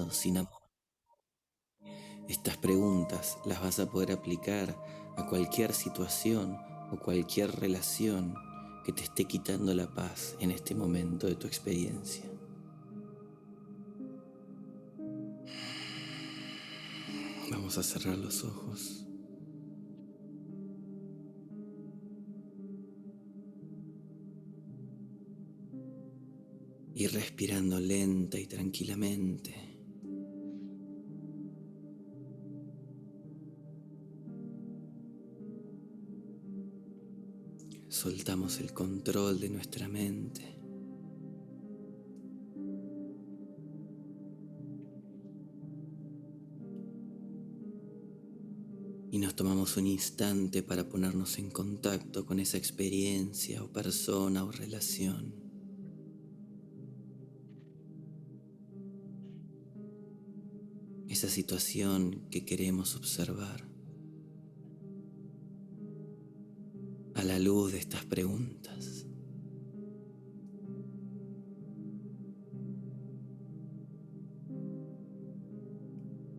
amado, sin amor. Estas preguntas las vas a poder aplicar a cualquier situación o cualquier relación que te esté quitando la paz en este momento de tu experiencia. Vamos a cerrar los ojos. Y respirando lenta y tranquilamente. Soltamos el control de nuestra mente. Y nos tomamos un instante para ponernos en contacto con esa experiencia o persona o relación. Esa situación que queremos observar a la luz de estas preguntas.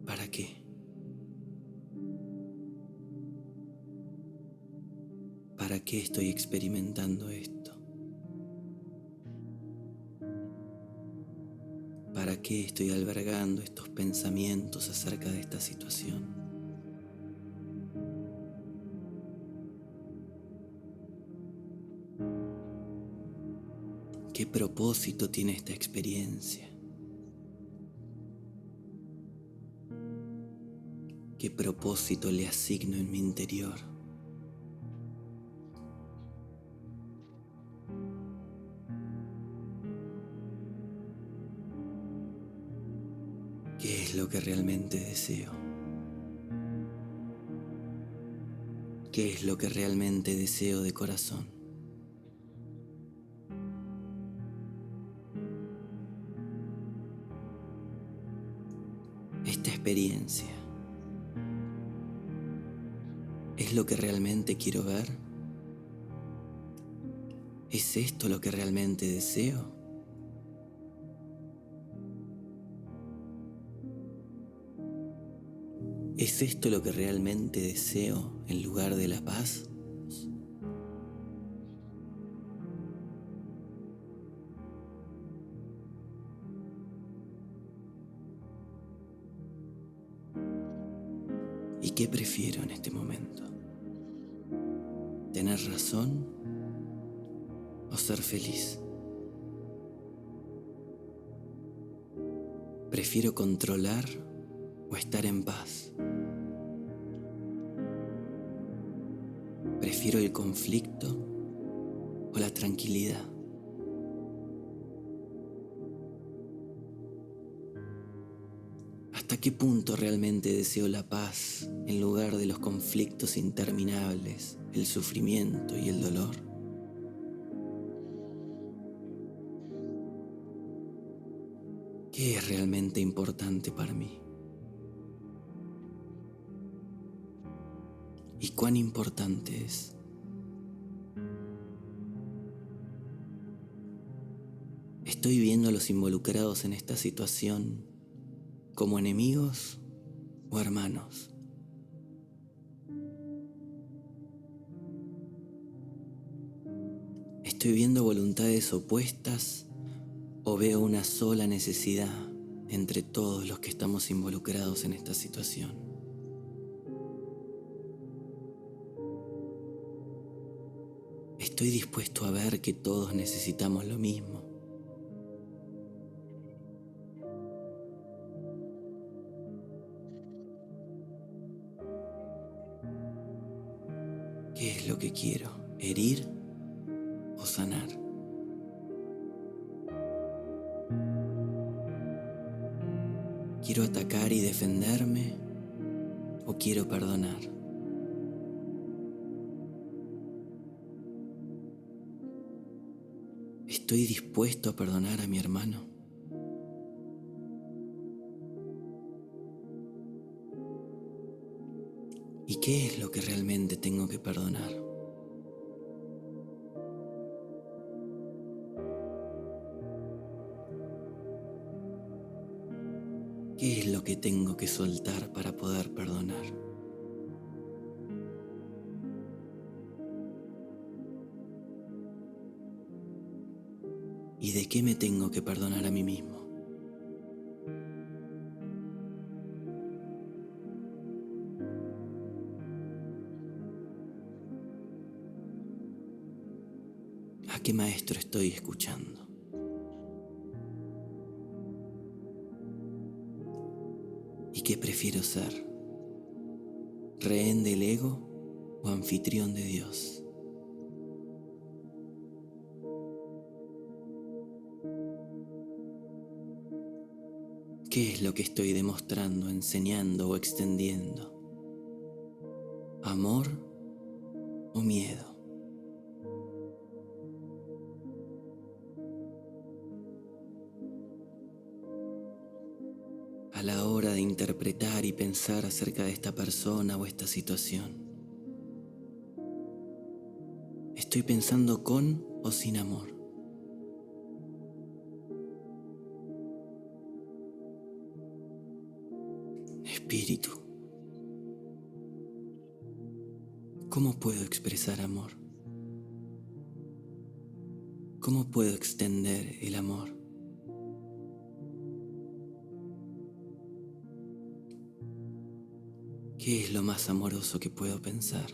¿Para qué? ¿Para qué estoy experimentando esto? ¿Para qué estoy albergando estos pensamientos acerca de esta situación? ¿Qué propósito tiene esta experiencia? ¿Qué propósito le asigno en mi interior? ¿Qué es lo que realmente deseo? ¿Qué es lo que realmente deseo de corazón? Esta experiencia ¿es lo que realmente quiero ver? ¿Es esto lo que realmente deseo? ¿Es esto lo que realmente deseo en lugar de la paz? ¿Y qué prefiero en este momento? ¿Tener razón o ser feliz? ¿Prefiero controlar o estar en paz? ¿Prefiero el conflicto o la tranquilidad? ¿Hasta qué punto realmente deseo la paz en lugar de los conflictos interminables, el sufrimiento y el dolor? ¿Qué es realmente importante para mí? ¿Y cuán importante es? ¿Estoy viendo a los involucrados en esta situación como enemigos o hermanos? ¿Estoy viendo voluntades opuestas o veo una sola necesidad entre todos los que estamos involucrados en esta situación? ¿Estoy dispuesto a ver que todos necesitamos lo mismo? ¿Qué es lo que quiero? ¿Herir o sanar? ¿Quiero atacar y defenderme o quiero perdonar? ¿Estoy dispuesto a perdonar a mi hermano? ¿Y qué es lo que realmente tengo que perdonar? ¿Qué es lo que tengo que soltar para poder perdonar? ¿Y de qué me tengo que perdonar a mí mismo? ¿A qué maestro estoy escuchando? ¿Y qué prefiero ser? ¿Rehén del ego o anfitrión de Dios? ¿Qué es lo que estoy demostrando, enseñando o extendiendo? ¿Amor o miedo? A la hora de interpretar y pensar acerca de esta persona o esta situación, ¿estoy pensando con o sin amor? Espíritu, ¿cómo puedo expresar amor? ¿Cómo puedo extender el amor? ¿Qué es lo más amoroso que puedo pensar?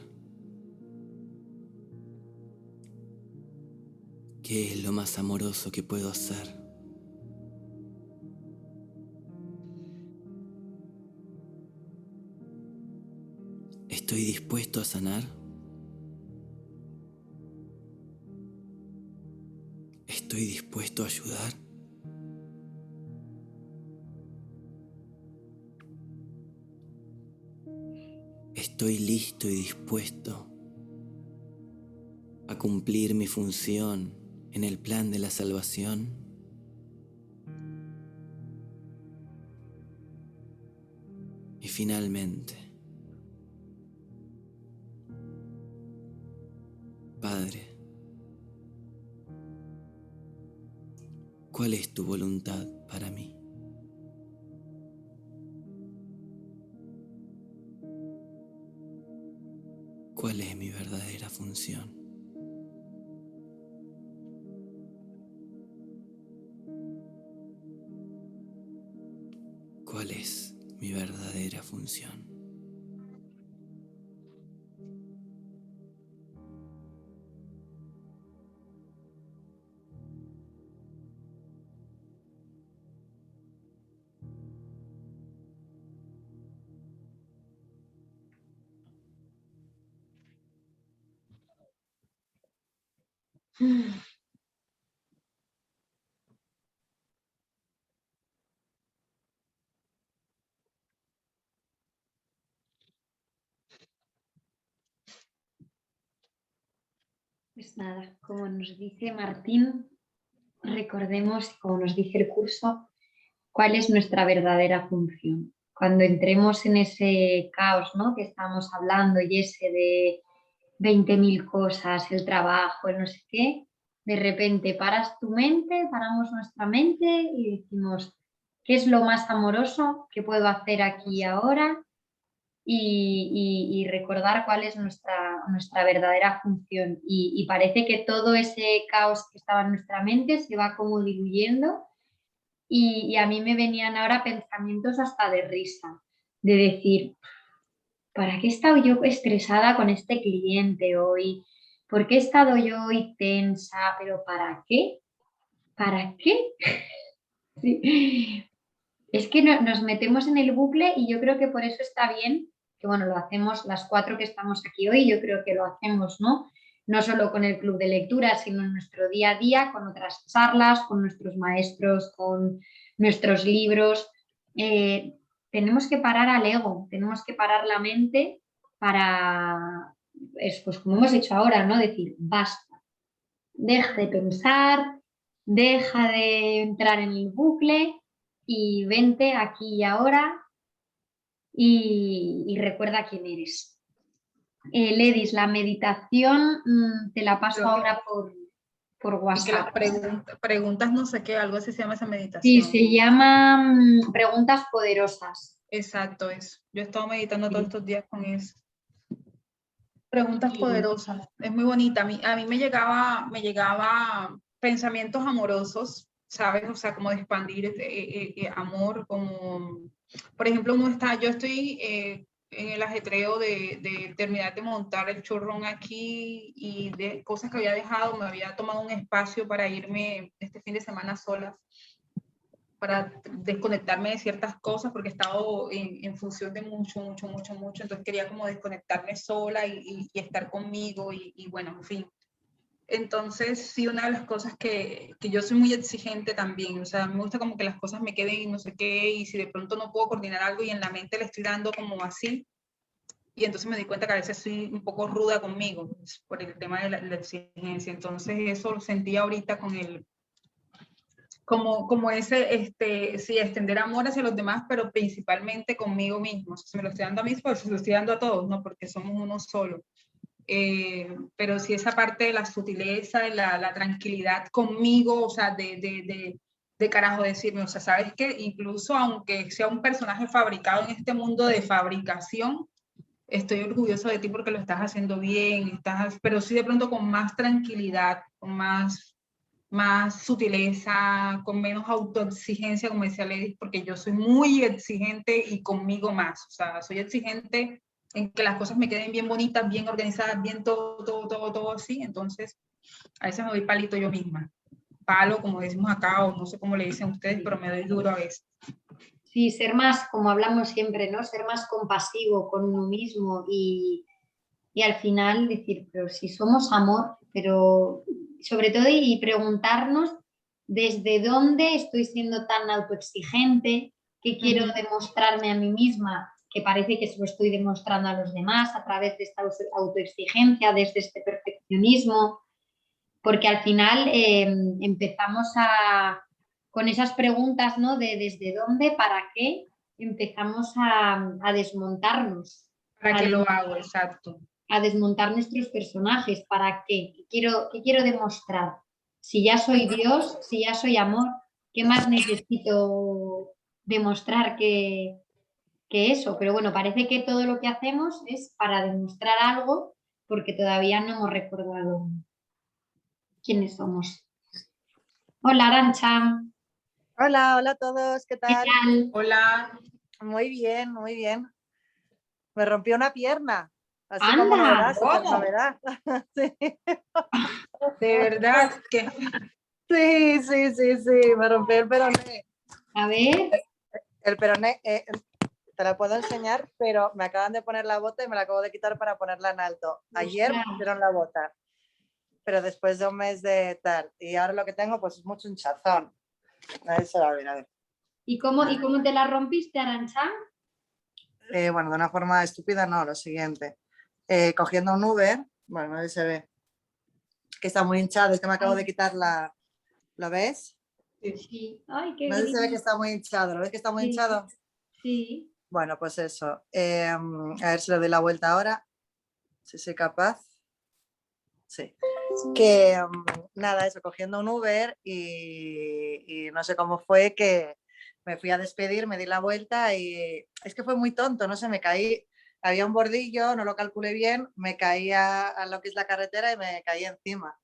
¿Qué es lo más amoroso que puedo hacer? ¿Estoy dispuesto a sanar? ¿Estoy dispuesto a ayudar? ¿Estoy listo y dispuesto a cumplir mi función en el plan de la salvación? Y finalmente, Padre, ¿cuál es tu voluntad para mí? ¿Cuál es mi verdadera función? ¿Cuál es mi verdadera función? Pues nada, como nos dice Martín, recordemos, como nos dice el curso, cuál es nuestra verdadera función. Cuando entremos en ese caos, ¿no?, que estamos hablando, y ese de 20.000 cosas, el trabajo, el no sé qué, de repente paras tu mente, paramos nuestra mente y decimos, ¿qué es lo más amoroso que puedo hacer aquí y ahora? Y recordar cuál es nuestra verdadera función. Y parece que todo ese caos que estaba en nuestra mente se va como diluyendo, y a mí me venían ahora pensamientos hasta de risa, de decir, ¿para qué he estado yo estresada con este cliente hoy? ¿Por qué he estado yo hoy tensa? ¿Pero para qué? ¿Para qué? Sí. Es que nos metemos en el bucle, y yo creo que por eso está bien que, bueno, lo hacemos las 4 que estamos aquí hoy. Yo creo que lo hacemos, ¿no? No solo con el club de lectura, sino en nuestro día a día, con otras charlas, con nuestros maestros, con nuestros libros. Tenemos que parar al ego, tenemos que parar la mente para, pues como hemos hecho ahora, ¿no? Decir, basta, deja de pensar, deja de entrar en el bucle y vente aquí y ahora, y recuerda quién eres. Ledis, la meditación te la paso ahora por Y que las WhatsApp. preguntas no sé qué, algo así se llama esa Sí, meditación. se llama Preguntas Poderosas. Exacto, eso. Yo he estado meditando todos Sí. estos días con eso. Preguntas Sí. poderosas. Es muy bonita. A mí me llegaba pensamientos amorosos, ¿sabes? O sea, como de expandir amor, como, por ejemplo, yo estoy en el ajetreo de terminar de montar el chorrón aquí y de cosas que había dejado, me había tomado un espacio para irme este fin de semana sola, para desconectarme de ciertas cosas, porque he estado en función de mucho, entonces quería como desconectarme sola y estar conmigo y bueno, en fin. Entonces, sí, una de las cosas que yo soy muy exigente también, o sea, me gusta como que las cosas me queden y no sé qué, y si de pronto no puedo coordinar algo y en la mente le estoy dando como así, y entonces me di cuenta que a veces soy un poco ruda conmigo por el tema de la exigencia, entonces eso lo sentí ahorita con el como ese, sí, extender amor hacia los demás, pero principalmente conmigo mismo. O sea, si me lo estoy dando a mí, pues se lo estoy dando a todos, ¿no? Porque somos uno solo. Pero sí esa parte de la sutileza, de la tranquilidad conmigo, o sea, de carajo decirme, o sea, ¿sabes qué? Incluso aunque sea un personaje fabricado en este mundo de fabricación, estoy orgulloso de ti porque lo estás haciendo bien, pero sí de pronto con más tranquilidad, con más sutileza, con menos autoexigencia, como decía Lady, porque yo soy muy exigente y conmigo más. O sea, soy exigente en que las cosas me queden bien bonitas, bien organizadas, bien todo así. Entonces, a veces me doy palito yo misma. Palo, como decimos acá, o no sé cómo le dicen ustedes, pero me doy duro a veces. Sí, ser más, como hablamos siempre, ¿no? Ser más compasivo con uno mismo y al final decir, pero si somos amor, pero sobre todo y preguntarnos desde dónde estoy siendo tan autoexigente, qué quiero demostrarme a mí misma, que parece que se lo estoy demostrando a los demás a través de esta autoexigencia, desde este perfeccionismo, porque al final empezamos con esas preguntas, ¿no? De desde dónde, para qué, empezamos a desmontarnos. ¿Para qué lo hago? Exacto. A desmontar nuestros personajes. ¿Para qué? ¿Qué quiero demostrar? Si ya soy Dios, si ya soy amor, ¿qué más necesito demostrar que eso? Pero bueno, parece que todo lo que hacemos es para demostrar algo porque todavía no hemos recordado quiénes somos. Hola, Arancha. Hola, hola a todos, ¿qué ¿Qué tal? tal? Hola. Muy bien, muy bien. Me rompió una pierna, así como Anda, novedad, súper novedad. Sí. De verdad que Sí, me rompió el peroné. a ver. El peroné, te la puedo enseñar, pero me acaban de poner la bota y me la acabo de quitar para ponerla en alto. Ayer me Ostras. pusieron la bota, pero después de un mes de tal. Y ahora lo que tengo pues es mucho hinchazón. A ver, se va a ver, a ver. ¿Y cómo te la rompiste, Arancha? Bueno, de una forma estúpida, no, lo siguiente. Cogiendo un Uber, bueno, ahí se ve que está muy hinchado, es que me acabo de quitar la... ¿Lo ves? Sí. Ay, qué No sé si se ve que bien. está muy hinchado, ¿lo ves que está muy Sí, hinchado? sí. Bueno, pues eso. A ver si le doy la vuelta ahora, si soy capaz. Sí. Que nada, eso, cogiendo un Uber y no sé cómo fue que me fui a despedir, me di la vuelta y es que fue muy tonto, no sé, me caí, había un bordillo, no lo calculé bien, me caí a lo que es la carretera y me caí encima.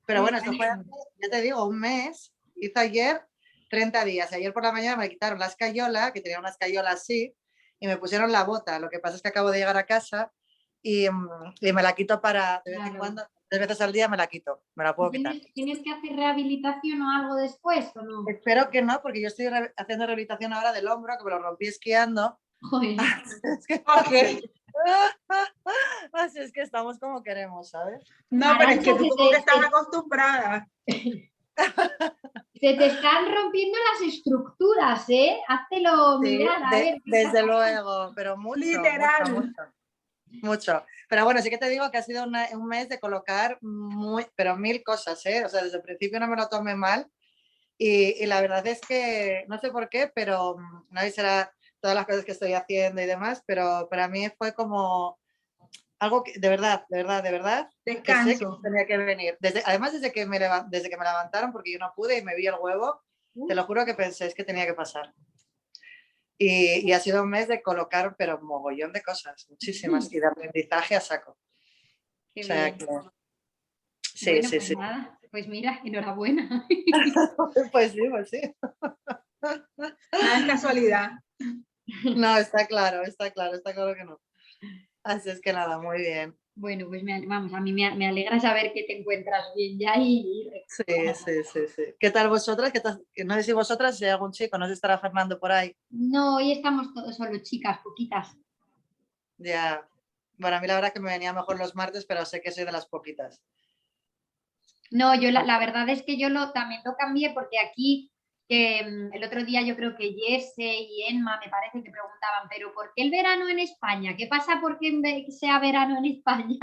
Pero bueno, esto fue, ya te digo, un mes, hizo ayer 30 días, y ayer por la mañana me quitaron la escayola, que tenía una escayola así, y me pusieron la bota, lo que pasa es que acabo de llegar a casa y me la quito para, de vez en cuando, 3 veces al día me la quito, me la puedo quitar. ¿Tienes que hacer rehabilitación o algo después o no? Espero que no, porque yo estoy haciendo rehabilitación ahora del hombro, que me lo rompí esquiando. Joder. Es que, Ok. así es que estamos como queremos, ¿sabes? No, pero es que Arantxa, tú como que estás acostumbrada. se te están rompiendo las estructuras, ¿eh? Háztelo Sí, mirar, a ver. desde luego, pero Literal. mucho. Pero bueno, sí que te digo que ha sido un mes de colocar pero mil cosas, ¿eh? O sea, desde el principio no me lo tomé mal y la verdad es que no sé por qué, pero nadie será todas las cosas que estoy haciendo y demás, pero para mí fue como algo que, de verdad, que sé que Descanso. tenía que venir. Además, desde que me levantaron, porque yo no pude y me vi el huevo, te lo juro que pensé, es que tenía que pasar. Y ha sido un mes de colocar, pero mogollón de cosas, muchísimas, y de aprendizaje a saco. Qué O sea bien. que, sí, Bueno, sí, pues sí. nada, pues mira, enhorabuena. Pues sí, pues sí. Nada es casualidad. No, está claro que no. Así es que nada, muy bien. Bueno, pues vamos, a mí me alegra saber que te encuentras bien ya y Sí, sí, sí, sí. ¿Qué tal vosotras? No sé si vosotras, si hay algún chico, no sé si estará Fernando por ahí. no, hoy estamos todos solo chicas, poquitas. Ya. Bueno, a mí la verdad que me venía mejor los martes, pero sé que soy de las poquitas. No, yo la verdad es que yo también lo cambié porque aquí, el otro día yo creo que Jesse y Emma me parece que preguntaban, pero ¿por qué el verano en España? ¿Qué pasa porque sea verano en España?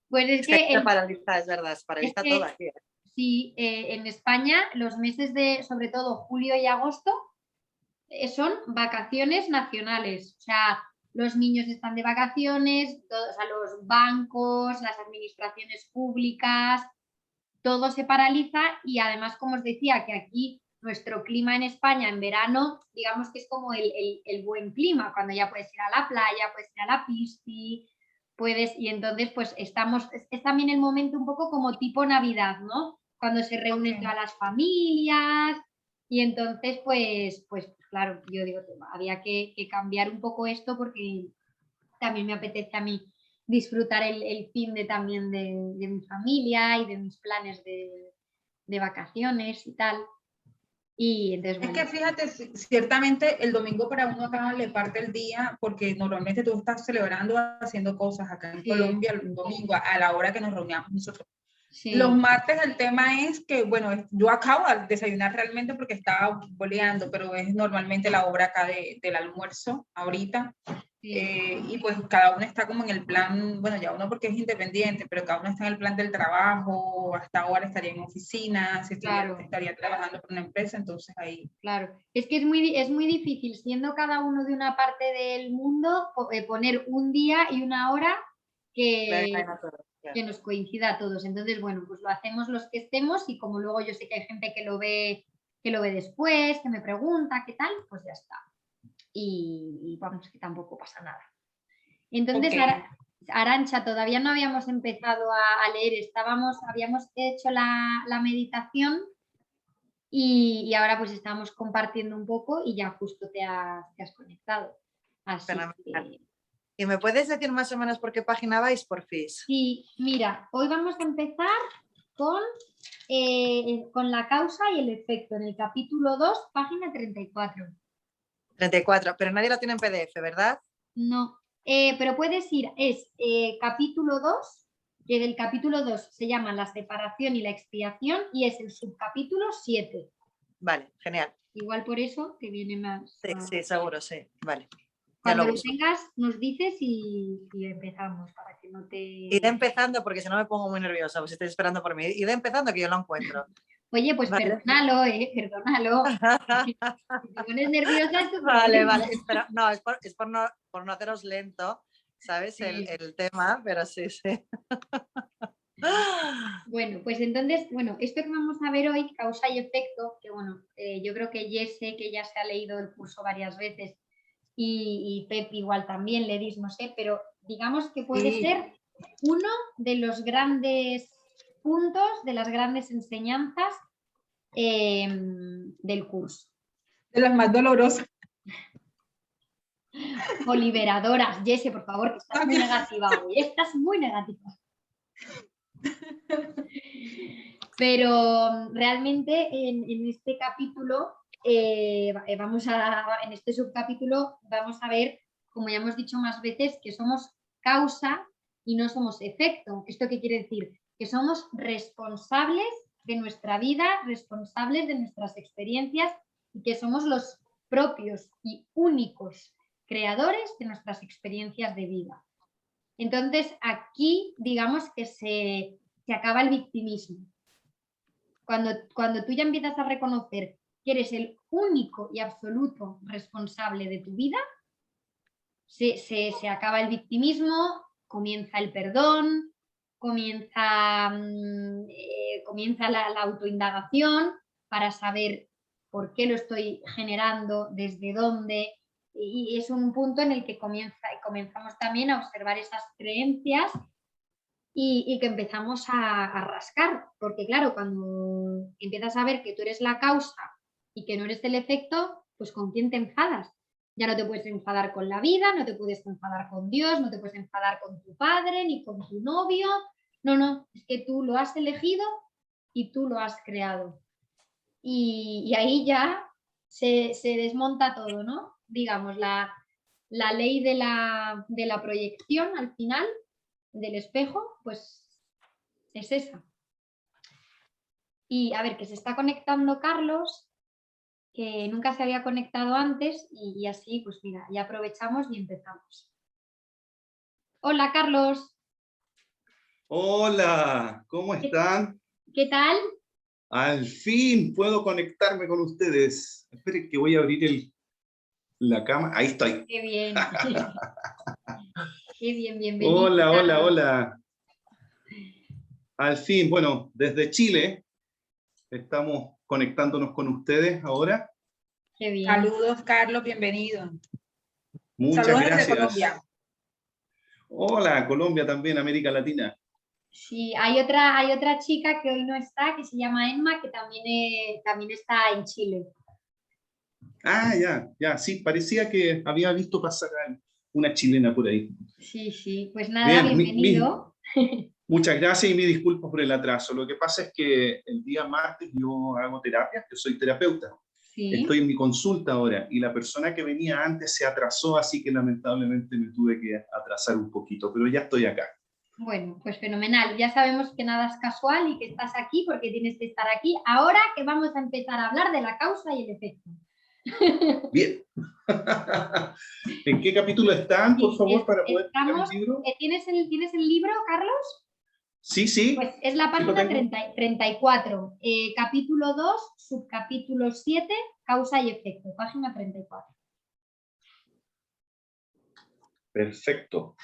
Pues Es que aquí se paraliza, es verdad, se es paraliza todo que aquí. sí, en España los meses de, sobre todo julio y agosto, son vacaciones nacionales. O sea, los niños están de vacaciones, todos, o sea, los bancos, las administraciones públicas, todo se paraliza y además, como os decía, que aquí nuestro clima en España en verano, digamos que es como el buen clima, cuando ya puedes ir a la playa, puedes ir a la piscina, puedes, y entonces pues estamos, es también el momento un poco como tipo Navidad, ¿no? Cuando se reúnen todas las familias y entonces pues claro, yo digo, había que cambiar un poco esto porque también me apetece a mí disfrutar el fin de también de mi familia y de mis planes de vacaciones y tal. Y entonces, Es bueno. que fíjate, ciertamente el domingo para uno acá le parte el día porque normalmente tú estás celebrando, haciendo cosas acá en Colombia el domingo a la hora que nos reuníamos nosotros. Sí. Los martes el tema es que, bueno, yo acabo de desayunar realmente porque estaba boleando, pero es normalmente la hora acá del almuerzo ahorita. Sí. Y pues cada uno está como en el plan, bueno, ya uno porque es independiente, pero cada uno está en el plan del trabajo, hasta ahora estaría en oficina, si Claro. estaría trabajando por una empresa, entonces ahí. Claro, es que es muy difícil, siendo cada uno de una parte del mundo, poner un día y una hora que nos coincida a todos. Entonces, bueno, pues lo hacemos los que estemos y como luego yo sé que hay gente que lo ve después, que me pregunta qué tal, pues ya está. Y vamos, que tampoco pasa nada. Entonces, Okay. Arantxa, todavía no habíamos empezado a leer, habíamos hecho la meditación y ahora pues estamos compartiendo un poco y ya justo te has conectado. Así que... ¿Y me puedes decir más o menos por qué página vais, porfis? Sí, mira, hoy vamos a empezar con la causa y el efecto, en el capítulo 2, página 34. 34, pero nadie lo tiene en PDF, ¿verdad? No, pero puedes ir, es capítulo 2, que del capítulo 2 se llama la separación y la expiación y es el subcapítulo 7. Vale, genial. Igual por eso te viene más... Sí, sí, seguro, sí, vale. Cuando lo tengas, nos dices y empezamos para que no te... Iré empezando porque si no me pongo muy nerviosa, pues estoy esperando por mí. Iré empezando que yo lo encuentro. Oye, pues ¿vale? Perdónalo, perdónalo. Si te pones nerviosa es tu Vale, problema. vale, espera, no, es por no haceros lento, ¿sabes? Sí. El tema, pero sí, sí. Bueno, pues entonces, bueno, esto que vamos a ver hoy, causa y efecto, que bueno, yo creo que Jesse, que ya se ha leído el curso varias veces, y Pep igual también, Ledis, no sé, pero digamos que puede ser uno de los grandes puntos, de las grandes enseñanzas del curso. De las más dolorosas. O liberadoras. Jesse, por favor, que estás muy negativa hoy. Estás muy negativa. Pero realmente en este capítulo, en este subcapítulo, vamos a ver, como ya hemos dicho más veces, que somos causa y no somos efecto. ¿Esto qué quiere decir? Que somos responsables de nuestra vida, responsables de nuestras experiencias y que somos los propios y únicos creadores de nuestras experiencias de vida. Entonces, aquí digamos que se acaba el victimismo. Cuando tú ya empiezas a reconocer que eres el único y absoluto responsable de tu vida, se acaba el victimismo, comienza el perdón, comienza la autoindagación para saber por qué lo estoy generando, desde dónde, y es un punto en el que comenzamos también a observar esas creencias y que empezamos a rascar, porque claro, cuando empiezas a ver que tú eres la causa y que no eres el efecto, pues ¿con quién te enfadas? Ya no te puedes enfadar con la vida, no te puedes enfadar con Dios, no te puedes enfadar con tu padre, ni con tu novio. No, es que tú lo has elegido y tú lo has creado. Y ahí ya se desmonta todo, ¿no? Digamos, la ley de la proyección al final, del espejo, pues es esa. Y a ver, que se está conectando Carlos, que nunca se había conectado antes, y así, pues mira, ya aprovechamos y empezamos. Hola, Carlos. Hola, ¿cómo están? ¿Qué tal? Al fin puedo conectarme con ustedes. Esperen que voy a abrir la cámara. Ahí estoy. Qué bien. Qué bien, bienvenido. Hola, hola, Carlos. hola. Al fin, bueno, desde Chile estamos conectándonos con ustedes ahora. Qué bien. Saludos, Carlos, bienvenido. Muchas Saludos desde gracias. Colombia. Hola, Colombia también, América Latina. Sí, hay otra chica que hoy no está, que se llama Emma, que también está en Chile. Ah, ya, sí, parecía que había visto pasar a una chilena por ahí. Sí, pues nada, Bien, bienvenido. muchas gracias y mis disculpas por el atraso. Lo que pasa es que el día martes yo hago terapia, yo soy terapeuta. Sí. Estoy en mi consulta ahora y la persona que venía antes se atrasó, así que lamentablemente me tuve que atrasar un poquito, pero ya estoy acá. Bueno, pues fenomenal. Ya sabemos que nada es casual y que estás aquí porque tienes que estar aquí. Ahora que vamos a empezar a hablar de la causa y el efecto. Bien. ¿En qué capítulo están, por favor, para poder buscar el libro? ¿Tienes el libro, Carlos? Sí. Pues es la página 34, capítulo 2, subcapítulo 7, causa y efecto, página 34. Perfecto.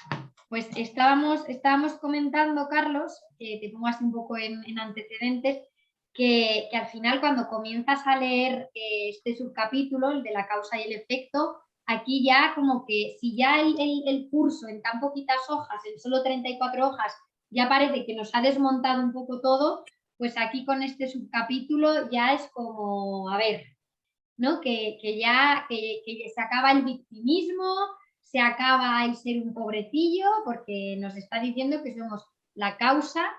Pues estábamos comentando, Carlos, que te pongo así un poco en antecedentes, que al final cuando comienzas a leer este subcapítulo, el de la causa y el efecto, aquí ya como que si ya el curso en tan poquitas hojas, en solo 34 hojas, ya parece que nos ha desmontado un poco todo, pues aquí con este subcapítulo ya es como, a ver, ¿no? Que se acaba el victimismo, se acaba el ser un pobrecillo, porque nos está diciendo que somos la causa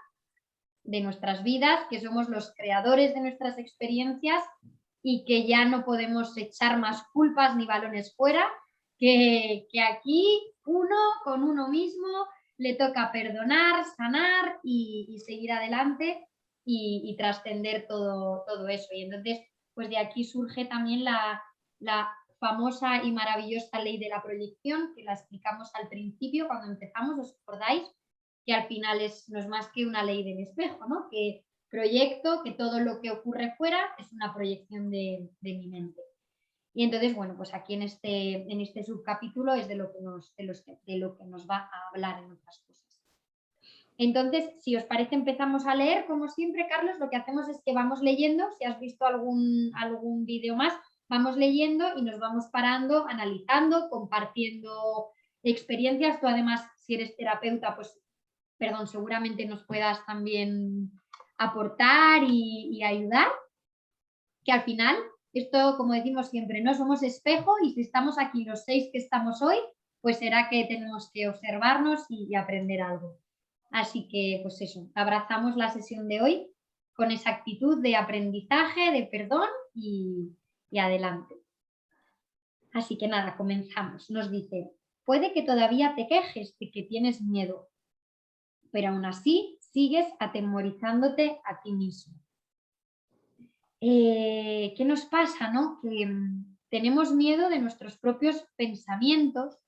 de nuestras vidas, que somos los creadores de nuestras experiencias y que ya no podemos echar más culpas ni balones fuera, que aquí uno con uno mismo le toca perdonar, sanar y seguir adelante y trascender todo eso. Y entonces, pues de aquí surge también la famosa y maravillosa ley de la proyección, que la explicamos al principio cuando empezamos, ¿os acordáis? Que al final no es más que una ley del espejo, ¿no? Que proyecto, que todo lo que ocurre fuera es una proyección de mi mente. Y entonces, bueno, pues aquí en este subcapítulo es de lo que nos va a hablar en otras cosas. Entonces, si os parece, empezamos a leer. Como siempre, Carlos, lo que hacemos es que vamos leyendo. Si has visto algún vídeo más, vamos leyendo y nos vamos parando, analizando, compartiendo experiencias. Tú además, si eres terapeuta, pues, seguramente nos puedas también aportar y ayudar. Que al final, esto, como decimos siempre, no somos espejo y si estamos aquí los 6 que estamos hoy, pues será que tenemos que observarnos y aprender algo. Así que, pues eso, abrazamos la sesión de hoy con esa actitud de aprendizaje, de perdón y adelante. Así que nada, comenzamos. Nos dice, puede que todavía te quejes de que tienes miedo, pero aún así sigues atemorizándote a ti mismo. ¿Qué nos pasa, no? Que tenemos miedo de nuestros propios pensamientos.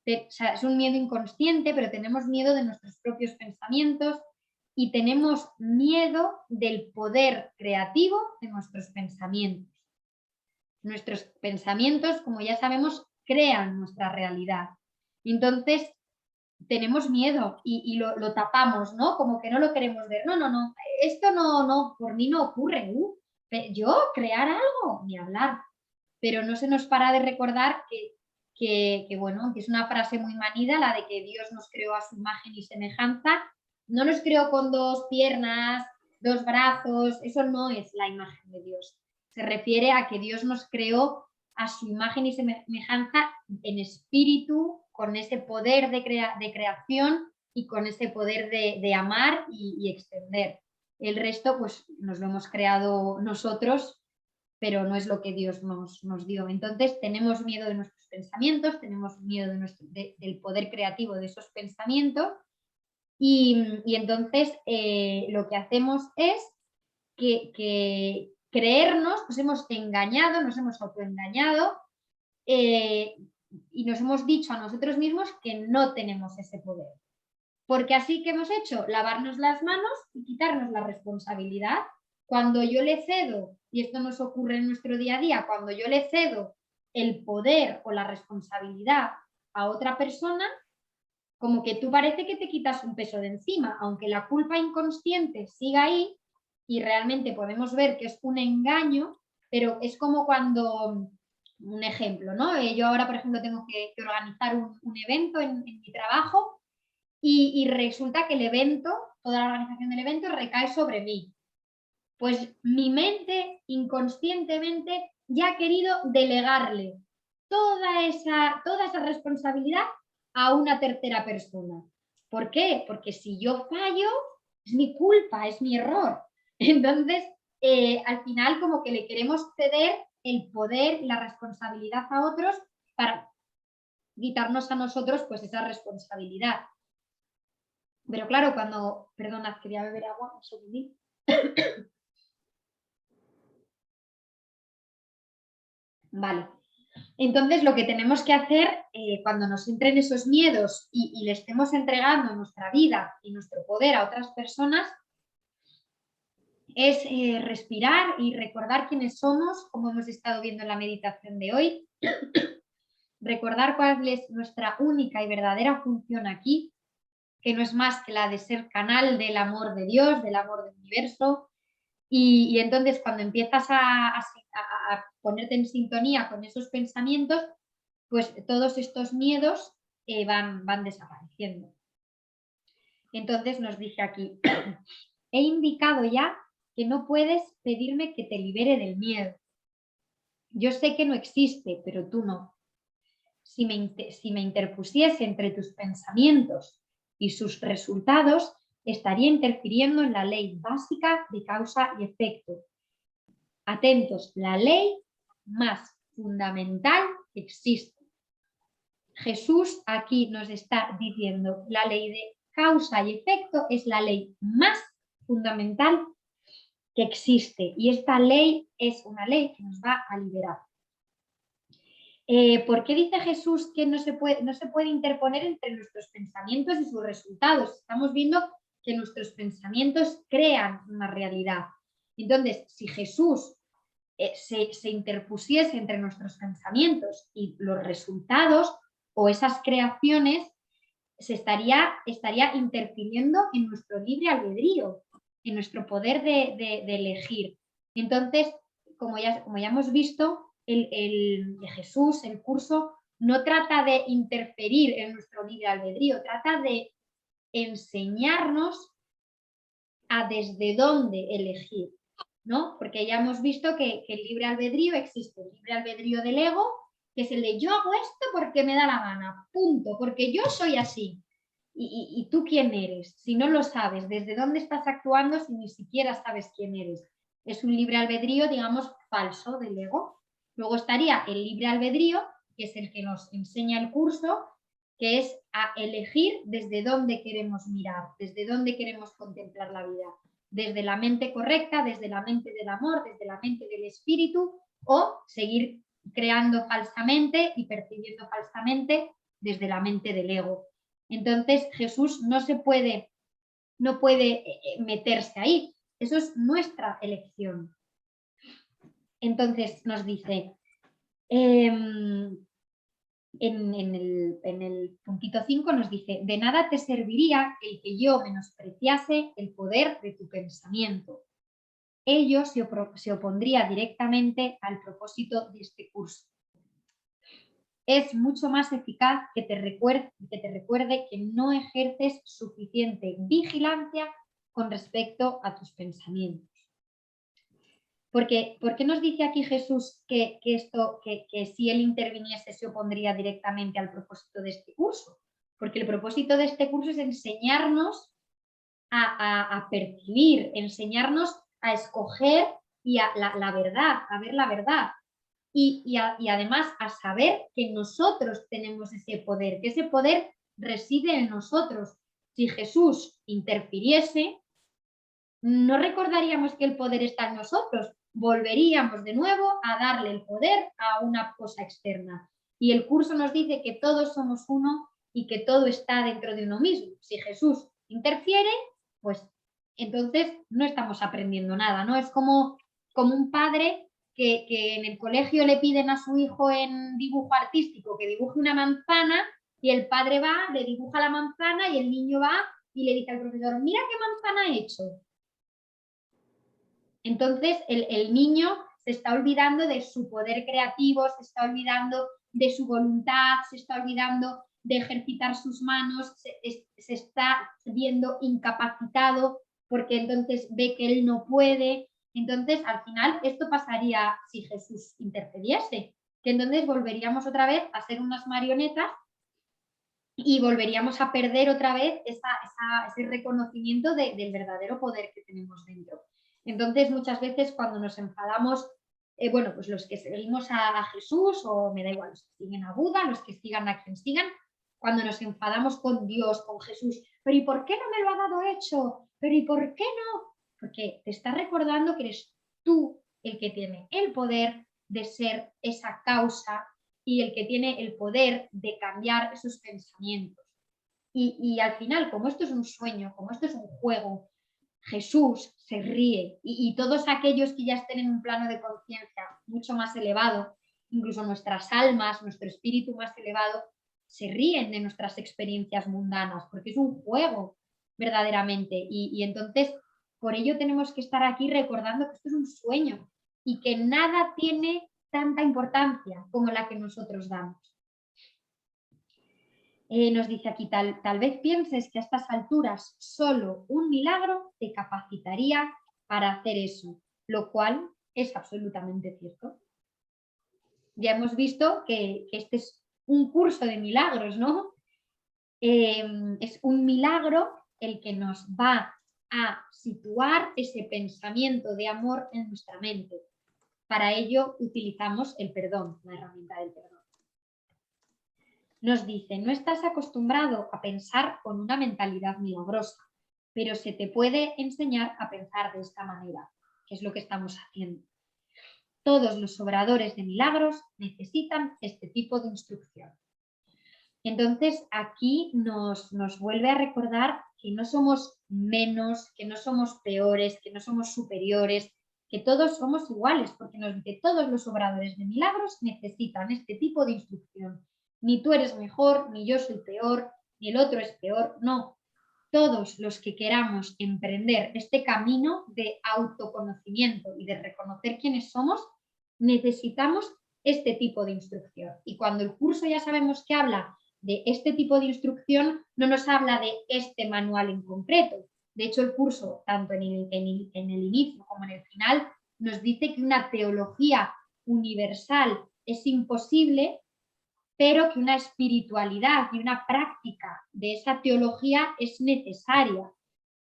O sea, es un miedo inconsciente, pero tenemos miedo de nuestros propios pensamientos y tenemos miedo del poder creativo de nuestros pensamientos. Nuestros pensamientos, como ya sabemos, crean nuestra realidad. Entonces, tenemos miedo y lo tapamos, ¿no? Como que no lo queremos ver. No, no, no, esto no, por mí no ocurre. Yo crear algo, ni hablar. Pero no se nos para de recordar bueno, que es una frase muy manida, la de que Dios nos creó a su imagen y semejanza. No nos creó con 2 piernas, 2 brazos, eso no es la imagen de Dios. Se refiere a que Dios nos creó a su imagen y semejanza en espíritu, con ese poder de creación y con ese poder de amar y extender. El resto, pues nos lo hemos creado nosotros, pero no es lo que Dios nos dio. Entonces tenemos miedo de nuestros pensamientos, tenemos miedo del poder creativo de esos pensamientos y entonces lo que hacemos es que creernos, nos hemos engañado, nos hemos autoengañado y nos hemos dicho a nosotros mismos que no tenemos ese poder. Porque así que hemos hecho, lavarnos las manos y quitarnos la responsabilidad. Cuando yo le cedo, y esto nos ocurre en nuestro día a día, cuando yo le cedo el poder o la responsabilidad a otra persona, como que tú parece que te quitas un peso de encima, aunque la culpa inconsciente siga ahí y realmente podemos ver que es un engaño, pero es como cuando, un ejemplo, ¿no? Yo ahora, por ejemplo, tengo que organizar un evento en mi trabajo y resulta que el evento, toda la organización del evento recae sobre mí. Pues mi mente inconscientemente ya ha querido delegarle toda esa responsabilidad a una tercera persona. ¿Por qué? Porque si yo fallo, es mi culpa, es mi error. Entonces, al final como que le queremos ceder el poder y la responsabilidad a otros para quitarnos a nosotros pues esa responsabilidad. Pero claro, cuando... Perdonad, quería beber agua, un segundito. Vale. Entonces, lo que tenemos que hacer cuando nos entren esos miedos y le estemos entregando nuestra vida y nuestro poder a otras personas es respirar y recordar quiénes somos, como hemos estado viendo en la meditación de hoy, recordar cuál es nuestra única y verdadera función aquí, que no es más que la de ser canal del amor de Dios, del amor del universo. Y entonces cuando empiezas a ponerte en sintonía con esos pensamientos, pues todos estos miedos van desapareciendo. Entonces nos dice aquí, he indicado ya que no puedes pedirme que te libere del miedo. Yo sé que no existe, pero tú no. Si me interpusiese entre tus pensamientos y sus resultados, estaría interfiriendo en la ley básica de causa y efecto. Atentos, la ley más fundamental que existe. Jesús aquí nos está diciendo la ley de causa y efecto es la ley más fundamental que existe y esta ley es una ley que nos va a liberar. ¿Por qué dice Jesús que no se puede interponer entre nuestros pensamientos y sus resultados? Estamos viendo que nuestros pensamientos crean una realidad. Entonces, si Jesús se interpusiese entre nuestros pensamientos y los resultados o esas creaciones, se estaría interfiriendo en nuestro libre albedrío, en nuestro poder de elegir. Entonces, como ya hemos visto, Jesús, el curso, no trata de interferir en nuestro libre albedrío, trata de enseñarnos a desde dónde elegir, ¿no? Porque ya hemos visto que el libre albedrío existe, el libre albedrío del ego, que es el de yo hago esto porque me da la gana, punto, porque yo soy así. ¿Y tú quién eres? Si no lo sabes, ¿desde dónde estás actuando si ni siquiera sabes quién eres? Es un libre albedrío, digamos, falso del ego. Luego estaría el libre albedrío, que es el que nos enseña el curso, que es a elegir desde dónde queremos mirar, desde dónde queremos contemplar la vida. Desde la mente correcta, desde la mente del amor, desde la mente del espíritu, o seguir creando falsamente y percibiendo falsamente desde la mente del ego. Entonces Jesús no puede meterse ahí. Eso es nuestra elección. Entonces nos dice, en el puntito 5 nos dice: de nada te serviría el que yo menospreciase el poder de tu pensamiento. Ello se opondría directamente al propósito de este curso. Es mucho más eficaz que te recuerde que no ejerces suficiente vigilancia con respecto a tus pensamientos. ¿Por qué nos dice aquí Jesús que si él interviniese se opondría directamente al propósito de este curso? Porque el propósito de este curso es enseñarnos a percibir, enseñarnos a escoger y la verdad, a ver la verdad. Y además a saber que nosotros tenemos ese poder, que ese poder reside en nosotros. Si Jesús interfiriese, no recordaríamos que el poder está en nosotros, volveríamos de nuevo a darle el poder a una cosa externa. Y el curso nos dice que todos somos uno y que todo está dentro de uno mismo. Si Jesús interfiere, pues entonces no estamos aprendiendo nada, ¿no? Es como un padre que en el colegio le piden a su hijo en dibujo artístico que dibuje una manzana y el padre va, le dibuja la manzana y el niño va y le dice al profesor: mira qué manzana he hecho. Entonces el niño se está olvidando de su poder creativo, se está olvidando de su voluntad, se está olvidando de ejercitar sus manos, se está viendo incapacitado porque entonces ve que él no puede. Entonces, al final, esto pasaría si Jesús intercediese, que entonces volveríamos otra vez a ser unas marionetas y volveríamos a perder otra vez ese reconocimiento del verdadero poder que tenemos dentro. Entonces, muchas veces cuando nos enfadamos, bueno, pues los que seguimos a Jesús, o me da igual, los que siguen a Buda, los que sigan a quien sigan, cuando nos enfadamos con Dios, con Jesús, pero ¿y por qué no me lo ha dado hecho? ¿Pero y por qué no? Porque te está recordando que eres tú el que tiene el poder de ser esa causa y el que tiene el poder de cambiar esos pensamientos. Y al final, como esto es un sueño, como esto es un juego, Jesús se ríe y todos aquellos que ya estén en un plano de conciencia mucho más elevado, incluso nuestras almas, nuestro espíritu más elevado, se ríen de nuestras experiencias mundanas, porque es un juego verdaderamente. Y entonces, por ello tenemos que estar aquí recordando que esto es un sueño y que nada tiene tanta importancia como la que nosotros damos. Nos dice aquí, tal vez pienses que a estas alturas solo un milagro te capacitaría para hacer eso, lo cual es absolutamente cierto. Ya hemos visto que este es un curso de milagros, ¿no? Es un milagro el que nos va a situar ese pensamiento de amor en nuestra mente. Para ello utilizamos el perdón, la herramienta del perdón. Nos dice: no estás acostumbrado a pensar con una mentalidad milagrosa, pero se te puede enseñar a pensar de esta manera, que es lo que estamos haciendo. Todos los obradores de milagros necesitan este tipo de instrucción. Entonces, aquí nos vuelve a recordar que no somos menos, que no somos peores, que no somos superiores, que todos somos iguales, porque nos dice: todos los obradores de milagros necesitan este tipo de instrucción. Ni tú eres mejor, ni yo soy peor, ni el otro es peor, no. Todos los que queramos emprender este camino de autoconocimiento y de reconocer quiénes somos, necesitamos este tipo de instrucción. Y cuando el curso ya sabemos que habla de este tipo de instrucción, no nos habla de este manual en concreto. De hecho, el curso, tanto en el inicio como en el final, nos dice que una teología universal es imposible, pero que una espiritualidad y una práctica de esa teología es necesaria,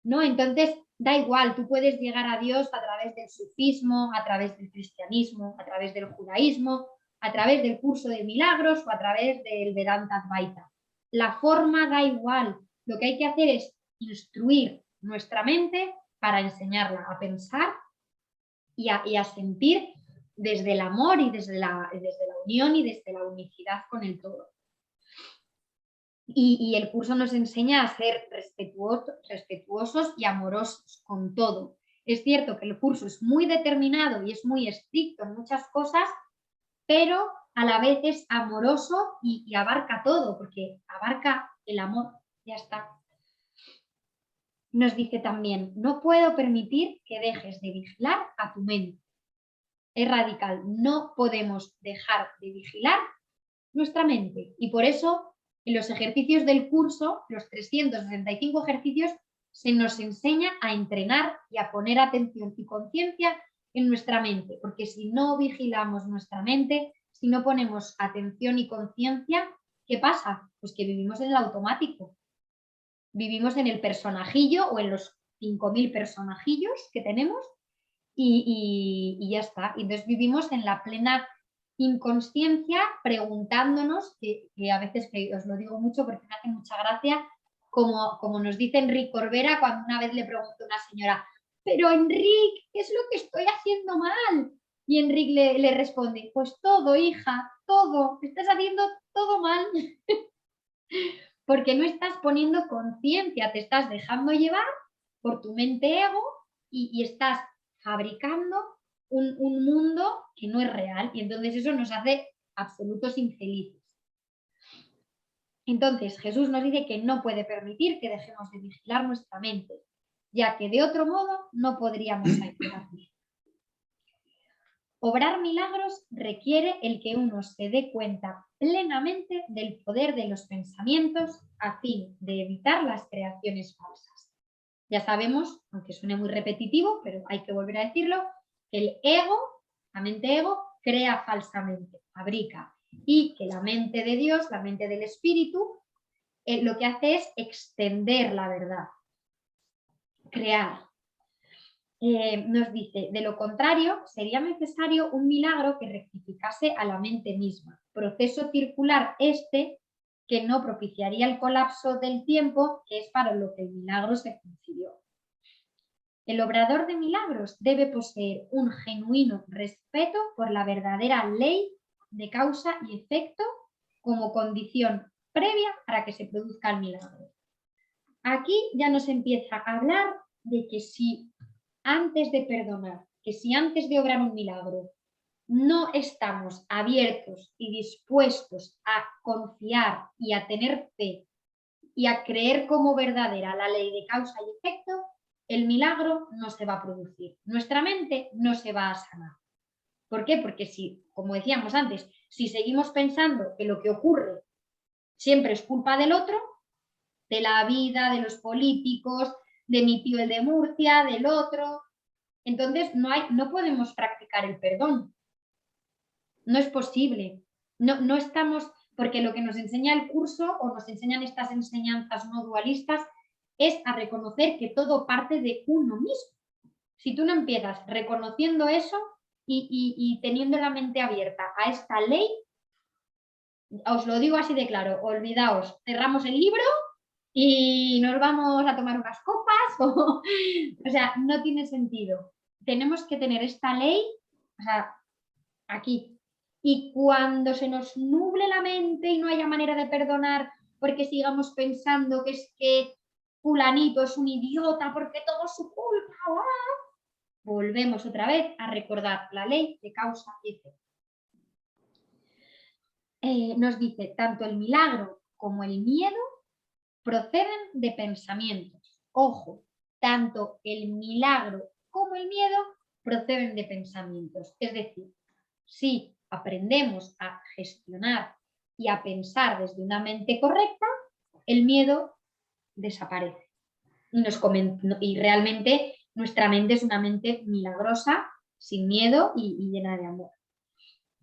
¿no? Entonces, da igual, tú puedes llegar a Dios a través del sufismo, a través del cristianismo, a través del judaísmo, a través del curso de milagros o a través del Vedanta Advaita. La forma da igual, lo que hay que hacer es instruir nuestra mente para enseñarla a pensar y a sentir desde el amor y desde la unión y desde la unicidad con el todo. Y el curso nos enseña a ser respetuosos y amorosos con todo. Es cierto que el curso es muy determinado y es muy estricto en muchas cosas, pero a la vez es amoroso y abarca todo, porque abarca el amor, ya está. Nos dice también, no puedo permitir que dejes de vigilar a tu mente. Es radical, no podemos dejar de vigilar nuestra mente. Y por eso, en los ejercicios del curso, los 365 ejercicios, se nos enseña a entrenar y a poner atención y conciencia en nuestra mente. Porque si no vigilamos nuestra mente, si no ponemos atención y conciencia, ¿qué pasa? Pues que vivimos en el automático. Vivimos en el personajillo o en los 5.000 personajillos que tenemos y ya está. Y entonces vivimos en la plena inconsciencia preguntándonos, que a veces, que os lo digo mucho porque me hace mucha gracia, como nos dice Enrique Corbera cuando una vez le preguntó a una señora, pero Enrique, ¿qué es lo que estoy haciendo mal? Y Enrique le responde, pues todo, hija, todo, estás haciendo todo mal. Porque no estás poniendo conciencia, te estás dejando llevar por tu mente ego y estás fabricando un mundo que no es real y entonces eso nos hace absolutos infelices. Entonces Jesús nos dice que no puede permitir que dejemos de vigilar nuestra mente, ya que de otro modo no podríamos ayudar. Obrar milagros requiere el que uno se dé cuenta plenamente del poder de los pensamientos a fin de evitar las creaciones falsas. Ya sabemos, aunque suene muy repetitivo, pero hay que volver a decirlo, que el ego, la mente ego, crea falsamente, fabrica, y que la mente de Dios, la mente del Espíritu, lo que hace es extender la verdad, crear. Nos dice, de lo contrario, sería necesario un milagro que rectificase a la mente misma, proceso circular este que no propiciaría el colapso del tiempo, que es para lo que el milagro se concibió. El obrador de milagros debe poseer un genuino respeto por la verdadera ley de causa y efecto como condición previa para que se produzca el milagro. Aquí ya nos empieza a hablar de que si antes de perdonar, que si antes de obrar un milagro no estamos abiertos y dispuestos a confiar y a tener fe y a creer como verdadera la ley de causa y efecto, el milagro no se va a producir. Nuestra mente no se va a sanar. ¿Por qué? Porque si, como decíamos antes, si seguimos pensando que lo que ocurre siempre es culpa del otro, de la vida, de los políticos, de mi tío el de Murcia, del otro, entonces no podemos practicar el perdón. No es posible. No estamos, porque lo que nos enseña el curso o nos enseñan estas enseñanzas no dualistas es a reconocer que todo parte de uno mismo. Si tú no empiezas reconociendo eso y teniendo la mente abierta a esta ley, os lo digo así de claro, olvidaos, cerramos el libro y nos vamos a tomar unas copas, o sea, no tiene sentido. Tenemos que tener esta ley, o sea, aquí. Y cuando se nos nuble la mente y no haya manera de perdonar porque sigamos pensando que es que fulanito es un idiota porque todo es su culpa, volvemos otra vez a recordar la ley de causa y efecto. Nos dice, tanto el milagro como el miedo proceden de pensamientos. Ojo, tanto el milagro como el miedo proceden de pensamientos. Es decir, si aprendemos a gestionar y a pensar desde una mente correcta, el miedo desaparece. Y realmente nuestra mente es una mente milagrosa, sin miedo y llena de amor.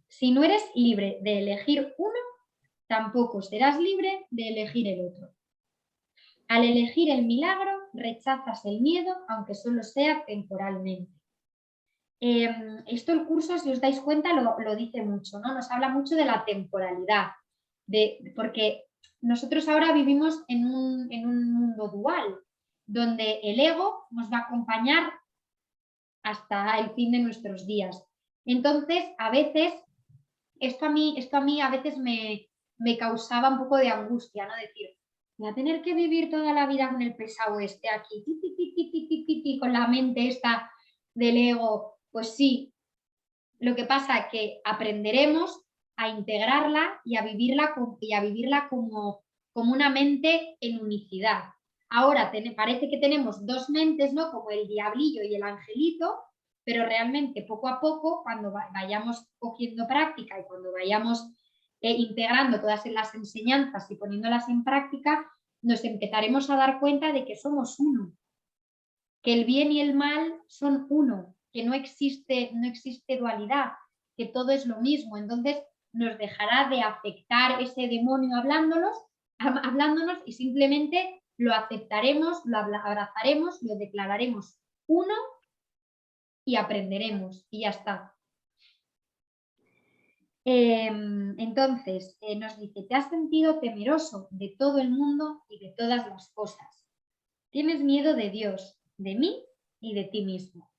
Si no eres libre de elegir uno, tampoco serás libre de elegir el otro. Al elegir el milagro, rechazas el miedo, aunque solo sea temporalmente. Esto el curso, si os dais cuenta, lo dice mucho, ¿no? Nos habla mucho de la temporalidad, porque nosotros ahora vivimos en un mundo dual, donde el ego nos va a acompañar hasta el fin de nuestros días. Entonces, a veces, esto a mí a veces me causaba un poco de angustia, ¿no? Decir, voy a tener que vivir toda la vida con el pesado este aquí, con la mente esta del ego. Pues sí, lo que pasa es que aprenderemos a integrarla y a vivirla como una mente en unicidad. Ahora parece que tenemos dos mentes, ¿no? Como el diablillo y el angelito, pero realmente poco a poco, cuando vayamos cogiendo práctica y cuando vayamos integrando todas las enseñanzas y poniéndolas en práctica, nos empezaremos a dar cuenta de que somos uno, que el bien y el mal son uno, que no existe dualidad, que todo es lo mismo. Entonces nos dejará de afectar ese demonio hablándonos y simplemente lo aceptaremos, lo abrazaremos, lo declararemos uno y aprenderemos y ya está. Entonces nos dice, ¿te has sentido temeroso de todo el mundo y de todas las cosas? ¿Tienes miedo de Dios, de mí y de ti mismo?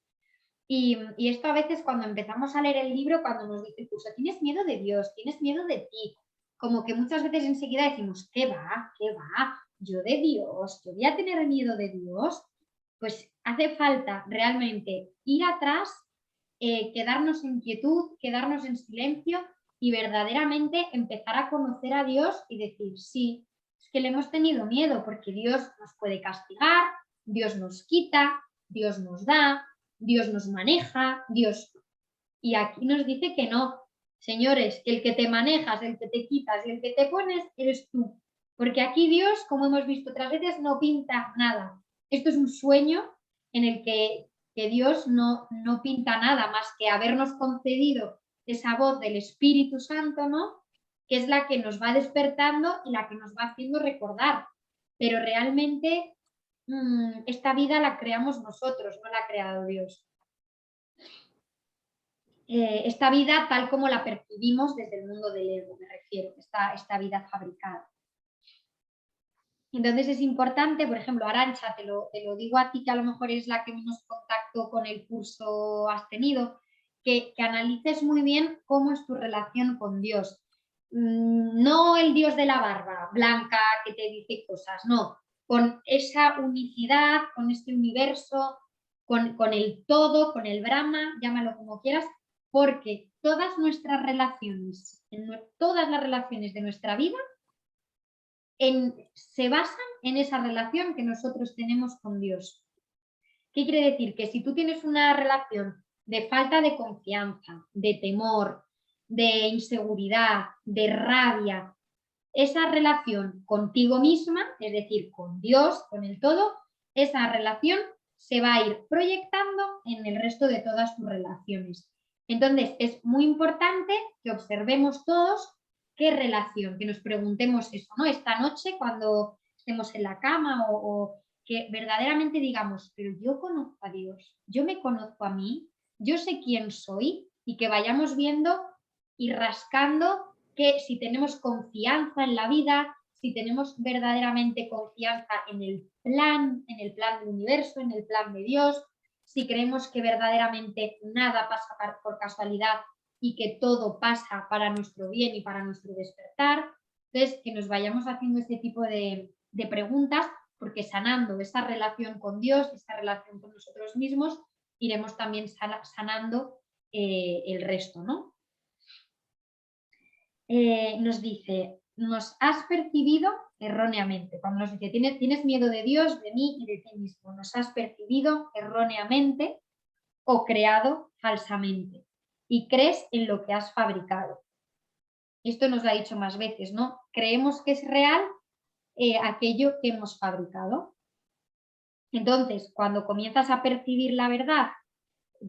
Y esto a veces cuando empezamos a leer el libro, cuando nos dice el curso, tienes miedo de Dios, tienes miedo de ti, como que muchas veces enseguida decimos, ¿qué va? Yo de Dios, yo voy a tener miedo de Dios. Pues hace falta realmente ir atrás, quedarnos en quietud, quedarnos en silencio y verdaderamente empezar a conocer a Dios y decir, sí, es que le hemos tenido miedo porque Dios nos puede castigar, Dios nos quita, Dios nos da, Dios nos maneja, Dios... Y aquí nos dice que no, señores, que el que te manejas, el que te quitas y el que te pones eres tú. Porque aquí Dios, como hemos visto otras veces, no pinta nada. Esto es un sueño en el que Dios no pinta nada más que habernos concedido esa voz del Espíritu Santo, ¿no? Que es la que nos va despertando y la que nos va haciendo recordar. Pero realmente esta vida la creamos nosotros, no la ha creado Dios. Esta vida tal como la percibimos desde el mundo del ego, me refiero, esta vida fabricada. Entonces es importante, por ejemplo, Arantxa, te lo digo a ti que a lo mejor es la que menos contacto con el curso has tenido, que analices muy bien cómo es tu relación con Dios. No el Dios de la barba blanca que te dice cosas, no, con esa unicidad, con este universo, con el todo, con el Brahma, llámalo como quieras, porque todas nuestras relaciones, todas las relaciones de nuestra vida, se basan en esa relación que nosotros tenemos con Dios. ¿Qué quiere decir? Que si tú tienes una relación de falta de confianza, de temor, de inseguridad, de rabia, esa relación contigo misma, es decir, con Dios, con el todo, esa relación se va a ir proyectando en el resto de todas tus relaciones. Entonces, es muy importante que observemos todos qué relación, que nos preguntemos eso, ¿no? Esta noche cuando estemos en la cama o que verdaderamente digamos, pero yo conozco a Dios, yo me conozco a mí, yo sé quién soy y que vayamos viendo y rascando que si tenemos confianza en la vida, si tenemos verdaderamente confianza en el plan del universo, en el plan de Dios, si creemos que verdaderamente nada pasa por casualidad y que todo pasa para nuestro bien y para nuestro despertar. Entonces, que nos vayamos haciendo este tipo de preguntas, porque sanando esa relación con Dios, esa relación con nosotros mismos, iremos también sanando el resto, ¿no? Nos dice, nos has percibido erróneamente. Cuando nos dice, tienes miedo de Dios, de mí y de ti mismo. Nos has percibido erróneamente o creado falsamente y crees en lo que has fabricado. Esto nos lo ha dicho más veces, ¿no? Creemos que es real aquello que hemos fabricado. Entonces, cuando comienzas a percibir la verdad,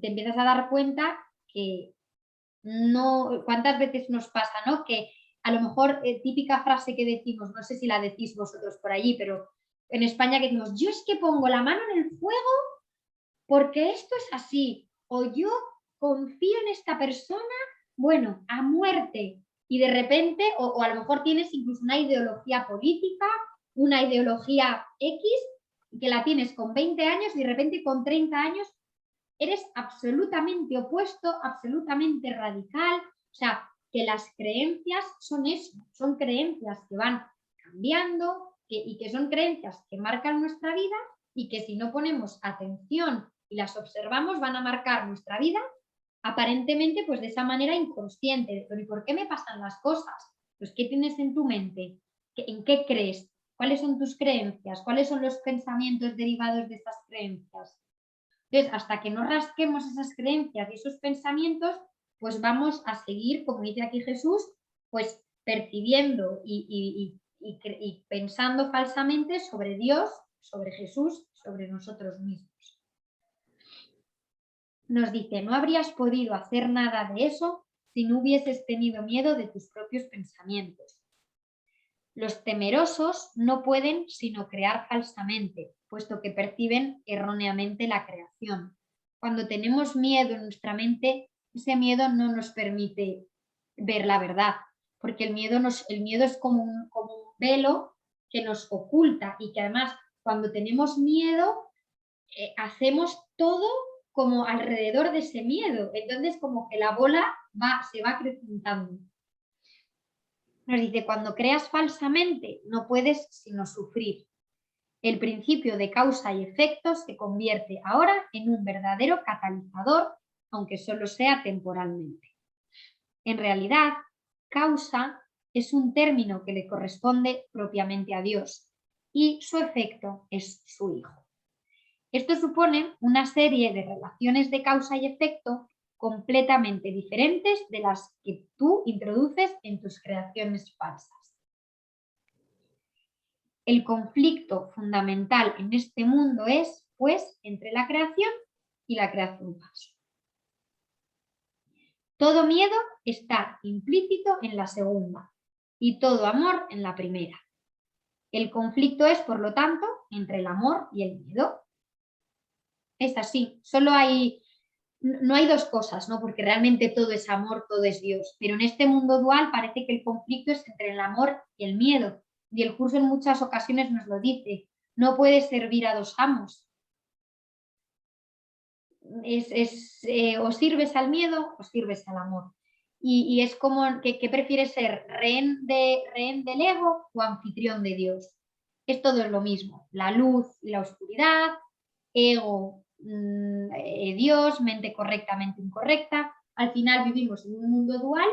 te empiezas a dar cuenta que no, ¿cuántas veces nos pasa, ¿no? Que a lo mejor típica frase que decimos, no sé si la decís vosotros por allí, pero en España que decimos, yo es que pongo la mano en el fuego porque esto es así, o yo confío en esta persona, bueno, a muerte, y de repente, o a lo mejor tienes incluso una ideología política, una ideología X, que la tienes con 20 años y de repente con 30 años eres absolutamente opuesto, absolutamente radical. O sea, que las creencias son eso, son creencias que van cambiando y que son creencias que marcan nuestra vida y que si no ponemos atención y las observamos van a marcar nuestra vida aparentemente pues de esa manera inconsciente. Pero ¿y por qué me pasan las cosas? Pues ¿qué tienes en tu mente? ¿En qué crees? ¿Cuáles son tus creencias? ¿Cuáles son los pensamientos derivados de esas creencias? Entonces, hasta que no rasquemos esas creencias y esos pensamientos, pues vamos a seguir, como dice aquí Jesús, pues percibiendo y pensando falsamente sobre Dios, sobre Jesús, sobre nosotros mismos. Nos dice, no habrías podido hacer nada de eso si no hubieses tenido miedo de tus propios pensamientos. Los temerosos no pueden sino crear falsamente, puesto que perciben erróneamente la creación. Cuando tenemos miedo en nuestra mente, ese miedo no nos permite ver la verdad, porque el miedo es como un velo que nos oculta y que además cuando tenemos miedo hacemos todo como alrededor de ese miedo. Entonces como que la bola se va acrecentando. Nos dice, cuando creas falsamente no puedes sino sufrir. El principio de causa y efecto se convierte ahora en un verdadero catalizador, aunque solo sea temporalmente. En realidad, causa es un término que le corresponde propiamente a Dios y su efecto es su Hijo. Esto supone una serie de relaciones de causa y efecto completamente diferentes de las que tú introduces en tus creaciones falsas. El conflicto fundamental en este mundo es, pues, entre la creación y la creación falsa. Todo miedo está implícito en la segunda y todo amor en la primera. El conflicto es, por lo tanto, entre el amor y el miedo. Es así, no hay dos cosas, ¿no? Porque realmente todo es amor, todo es Dios. Pero en este mundo dual parece que el conflicto es entre el amor y el miedo. Y el curso en muchas ocasiones nos lo dice. No puedes servir a dos amos. O sirves al miedo o sirves al amor. Y es como que prefieres ser rehén del ego o anfitrión de Dios. Todo es lo mismo. La luz y la oscuridad, ego, Dios, mente correctamente incorrecta. Al final vivimos en un mundo dual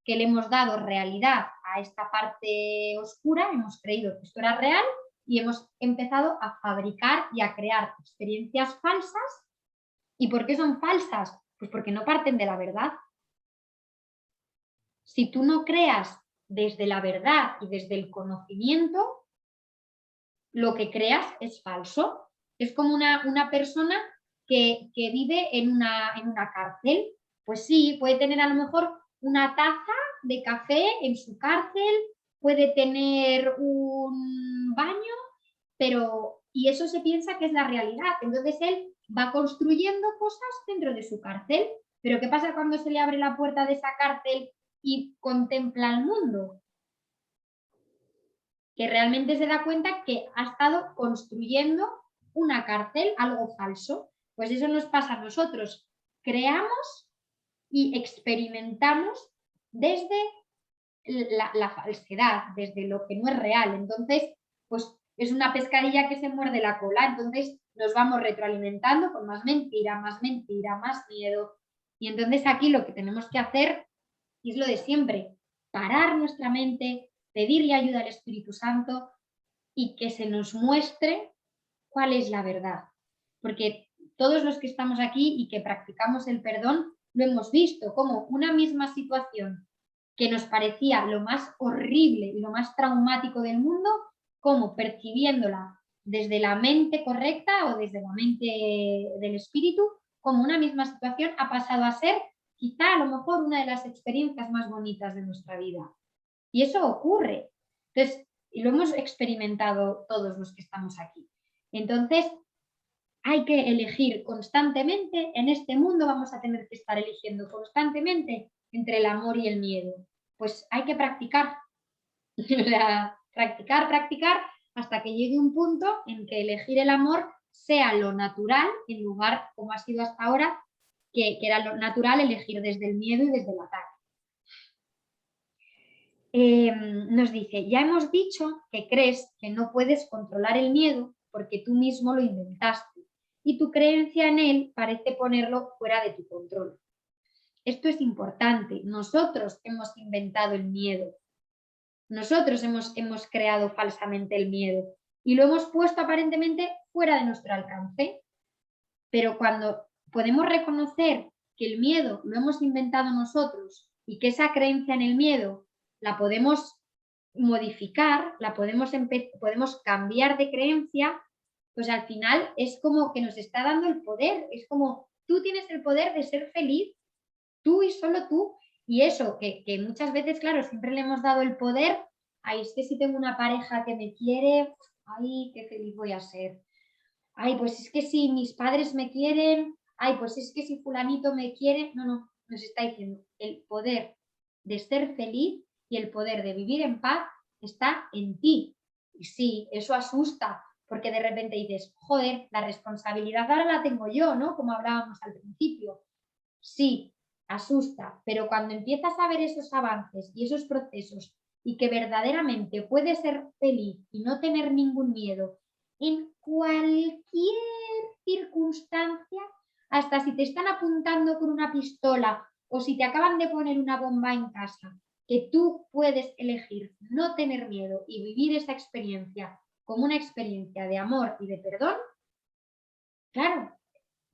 que le hemos dado realidad a esta parte oscura, hemos creído que esto era real y hemos empezado a fabricar y a crear experiencias falsas. ¿Y por qué son falsas? Pues porque no parten de la verdad. Si tú no creas desde la verdad y desde el conocimiento, lo que creas es falso. Es como una persona que vive en una cárcel. Pues sí, puede tener a lo mejor una taza de café en su cárcel, puede tener un baño, y eso se piensa que es la realidad. Entonces él va construyendo cosas dentro de su cárcel. Pero ¿qué pasa cuando se le abre la puerta de esa cárcel y contempla el mundo? Que realmente se da cuenta que ha estado construyendo una cárcel, algo falso. Pues eso nos pasa a nosotros. Creamos y experimentamos desde la falsedad, desde lo que no es real. Entonces, pues es una pescadilla que se muerde la cola. Entonces nos vamos retroalimentando con más mentira, más miedo. Y entonces aquí lo que tenemos que hacer es lo de siempre, parar nuestra mente, pedirle ayuda al Espíritu Santo y que se nos muestre cuál es la verdad. Porque todos los que estamos aquí y que practicamos el perdón, lo hemos visto como una misma situación que nos parecía lo más horrible y lo más traumático del mundo, como percibiéndola desde la mente correcta o desde la mente del espíritu, como una misma situación ha pasado a ser quizá a lo mejor una de las experiencias más bonitas de nuestra vida. Y eso ocurre. Entonces, y lo hemos experimentado todos los que estamos aquí. Entonces, hay que elegir constantemente. En este mundo vamos a tener que estar eligiendo constantemente entre el amor y el miedo. Pues hay que practicar. practicar hasta que llegue un punto en que elegir el amor sea lo natural en lugar, como ha sido hasta ahora, que era lo natural elegir desde el miedo y desde el ataque. Nos dice, ya hemos dicho que crees que no puedes controlar el miedo porque tú mismo lo inventaste y tu creencia en él parece ponerlo fuera de tu control. esto es importante, nosotros hemos inventado el miedo, nosotros hemos creado falsamente el miedo y lo hemos puesto aparentemente fuera de nuestro alcance, pero cuando podemos reconocer que el miedo lo hemos inventado nosotros y que esa creencia en el miedo la podemos modificar, podemos cambiar de creencia, pues al final es como que nos está dando el poder, es como tú tienes el poder de ser feliz, tú y solo tú, y eso que muchas veces, claro, siempre le hemos dado el poder, ay, es que si tengo una pareja que me quiere, ay, qué feliz voy a ser, ay, pues es que si mis padres me quieren, ay, pues es que si fulanito me quiere, no, nos está diciendo, el poder de ser feliz y el poder de vivir en paz está en ti. Y sí, eso asusta, porque de repente dices, joder, la responsabilidad ahora la tengo yo, ¿no? Como hablábamos al principio. Sí, asusta, pero cuando empiezas a ver esos avances y esos procesos y que verdaderamente puedes ser feliz y no tener ningún miedo en cualquier circunstancia, hasta si te están apuntando con una pistola o si te acaban de poner una bomba en casa, que tú puedes elegir no tener miedo y vivir esa experiencia como una experiencia de amor y de perdón, claro,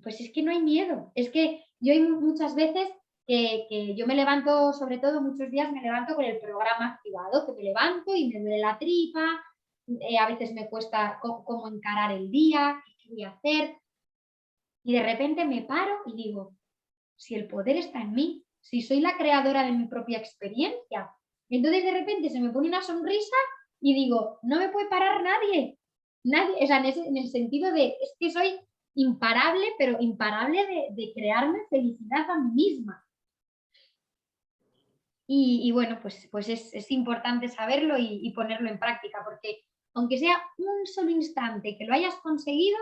pues es que no hay miedo. Es que yo hay muchas veces que yo me levanto, sobre todo muchos días me levanto con el programa activado, que me levanto y me duele la tripa, a veces me cuesta cómo encarar el día, qué voy a hacer, y de repente me paro y digo, si el poder está en mí, si soy la creadora de mi propia experiencia, entonces de repente se me pone una sonrisa y digo, no me puede parar nadie, nadie, o sea, en el sentido de, es que soy imparable, pero imparable de crearme felicidad a mí misma. Y bueno, pues es importante saberlo y ponerlo en práctica, porque aunque sea un solo instante que lo hayas conseguido,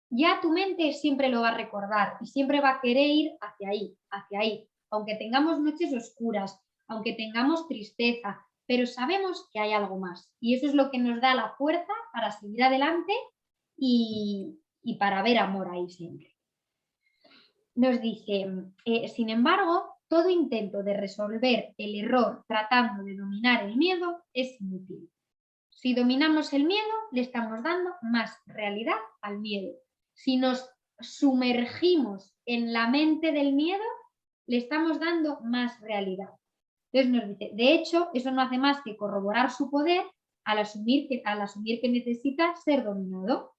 ya tu mente siempre lo va a recordar y siempre va a querer ir hacia ahí, aunque tengamos noches oscuras, aunque tengamos tristeza, pero sabemos que hay algo más y eso es lo que nos da la fuerza para seguir adelante y para ver amor ahí siempre. Nos dice, sin embargo, todo intento de resolver el error tratando de dominar el miedo es inútil. Si dominamos el miedo, le estamos dando más realidad al miedo. Si nos sumergimos en la mente del miedo, le estamos dando más realidad. Entonces nos dice, de hecho, eso no hace más que corroborar su poder al asumir que necesita ser dominado.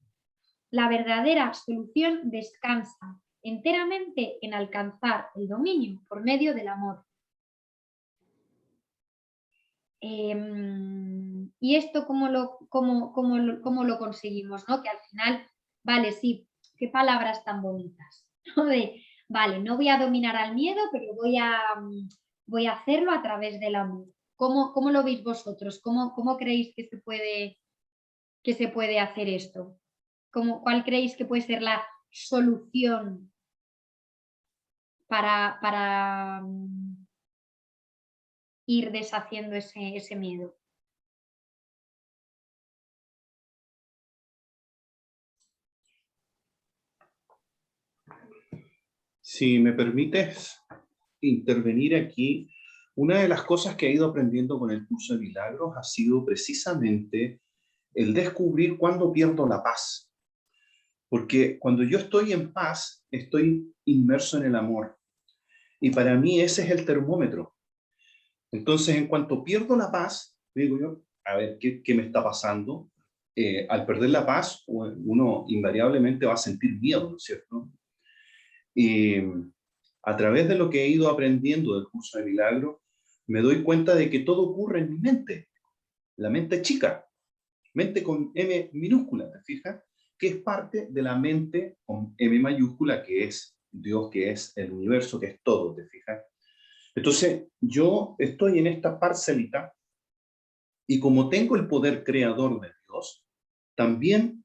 La verdadera solución descansa enteramente en alcanzar el dominio por medio del amor. Y esto cómo lo conseguimos, ¿no? Que al final, vale, sí, qué palabras tan bonitas, ¿no? Vale, no voy a dominar al miedo, pero voy a hacerlo a través del amor. ¿Cómo lo veis vosotros? ¿Cómo creéis que se puede hacer esto? ¿Cuál creéis que puede ser la solución para ir deshaciendo ese miedo? Si me permites intervenir aquí, una de las cosas que he ido aprendiendo con el curso de milagros ha sido precisamente el descubrir cuándo pierdo la paz. Porque cuando yo estoy en paz, estoy inmerso en el amor. Y para mí ese es el termómetro. Entonces, en cuanto pierdo la paz, digo yo, a ver, ¿qué me está pasando? Al perder la paz, uno invariablemente va a sentir miedo, ¿no es cierto? Y a través de lo que he ido aprendiendo del curso de milagro, me doy cuenta de que todo ocurre en mi mente. La mente chica, mente con M minúscula, ¿te fijas? Que es parte de la mente con M mayúscula, que es Dios, que es el universo, que es todo, ¿te fijas? Entonces, yo estoy en esta parcelita y como tengo el poder creador de Dios, también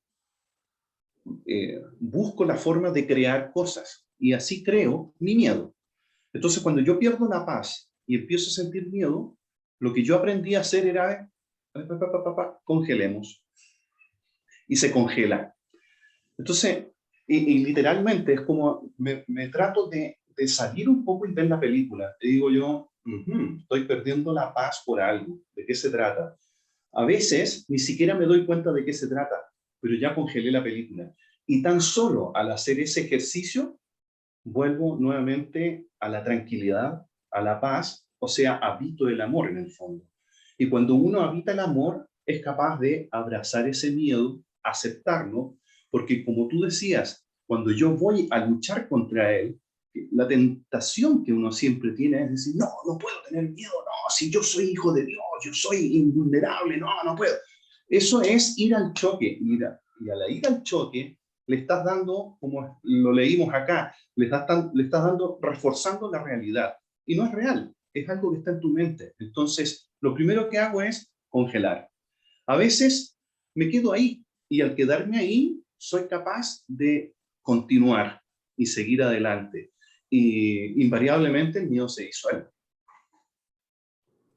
busco la forma de crear cosas y así creo mi miedo. Entonces, cuando yo pierdo la paz y empiezo a sentir miedo, lo que yo aprendí a hacer era congelemos. Y se congela. Entonces, y literalmente es como me trato de de salir un poco y ver la película. Te digo yo, estoy perdiendo la paz por algo. ¿De qué se trata? A veces ni siquiera me doy cuenta de qué se trata, pero ya congelé la película. Y tan solo al hacer ese ejercicio, vuelvo nuevamente a la tranquilidad, a la paz, o sea, habito el amor en el fondo. Y cuando uno habita el amor, es capaz de abrazar ese miedo, aceptarlo, porque como tú decías, cuando yo voy a luchar contra él, la tentación que uno siempre tiene es decir, no, no puedo tener miedo, no, si yo soy hijo de Dios, yo soy invulnerable, no, no puedo. Eso es ir al choque, mira, y al ir al choque, le estás dando, como lo leímos acá, le estás dando, reforzando la realidad. Y no es real, es algo que está en tu mente. Entonces, lo primero que hago es congelar. A veces me quedo ahí y al quedarme ahí, soy capaz de continuar y seguir adelante. Y invariablemente el miedo se disuelve.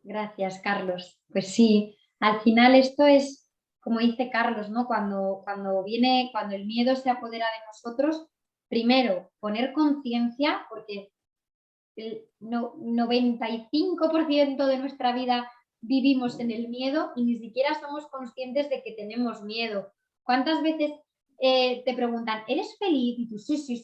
Gracias, Carlos. Pues sí, al final esto es, como dice Carlos, ¿no? Cuando el miedo se apodera de nosotros, primero poner conciencia, porque el 95% de nuestra vida vivimos en el miedo y ni siquiera somos conscientes de que tenemos miedo. ¿Cuántas veces te preguntan, ¿eres feliz? Y tú, sí, soy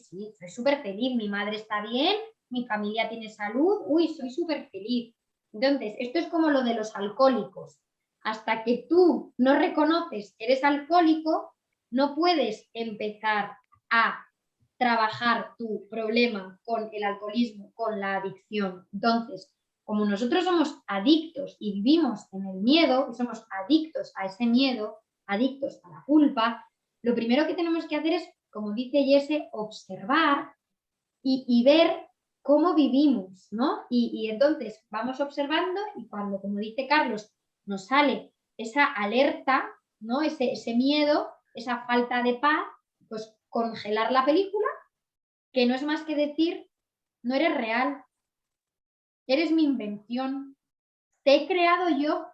súper feliz, mi madre está bien, mi familia tiene salud, uy, soy súper feliz. Entonces, esto es como lo de los alcohólicos. Hasta que tú no reconoces que eres alcohólico, no puedes empezar a trabajar tu problema con el alcoholismo, con la adicción. Entonces, como nosotros somos adictos y vivimos en el miedo, y somos adictos a ese miedo, adictos a la culpa, lo primero que tenemos que hacer es, como dice Jesse, observar y ver cómo vivimos, ¿no? Y entonces vamos observando y cuando, como dice Carlos, nos sale esa alerta, ¿no? Ese miedo, esa falta de paz, pues congelar la película, que no es más que decir, no eres real, eres mi invención, te he creado yo,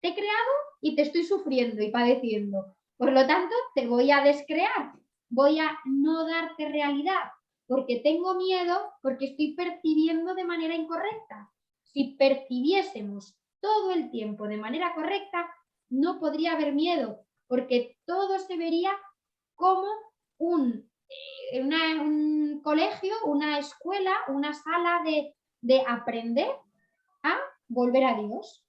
te he creado y te estoy sufriendo y padeciendo. Por lo tanto, te voy a descrear, voy a no darte realidad, porque tengo miedo, porque estoy percibiendo de manera incorrecta. Si percibiésemos todo el tiempo de manera correcta, no podría haber miedo, porque todo se vería como un colegio, una escuela, una sala de aprender a volver a Dios,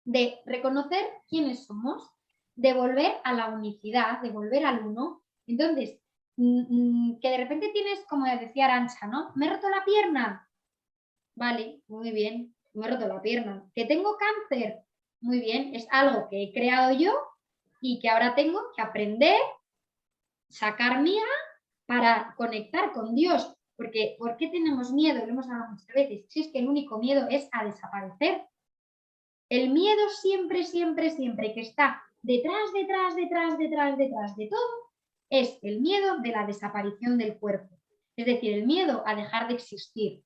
de reconocer quiénes somos, de volver a la unicidad, de volver al uno. Entonces, que de repente tienes, como decía Arantxa, ¿no? Me he roto la pierna. Vale, muy bien, me he roto la pierna. Que tengo cáncer. Muy bien, es algo que he creado yo y que ahora tengo que aprender, sacar mía para conectar con Dios. Porque, ¿por qué tenemos miedo? Lo hemos hablado muchas veces. Si es que el único miedo es a desaparecer. El miedo siempre, siempre, siempre que está detrás de todo, es el miedo de la desaparición del cuerpo. Es decir, el miedo a dejar de existir.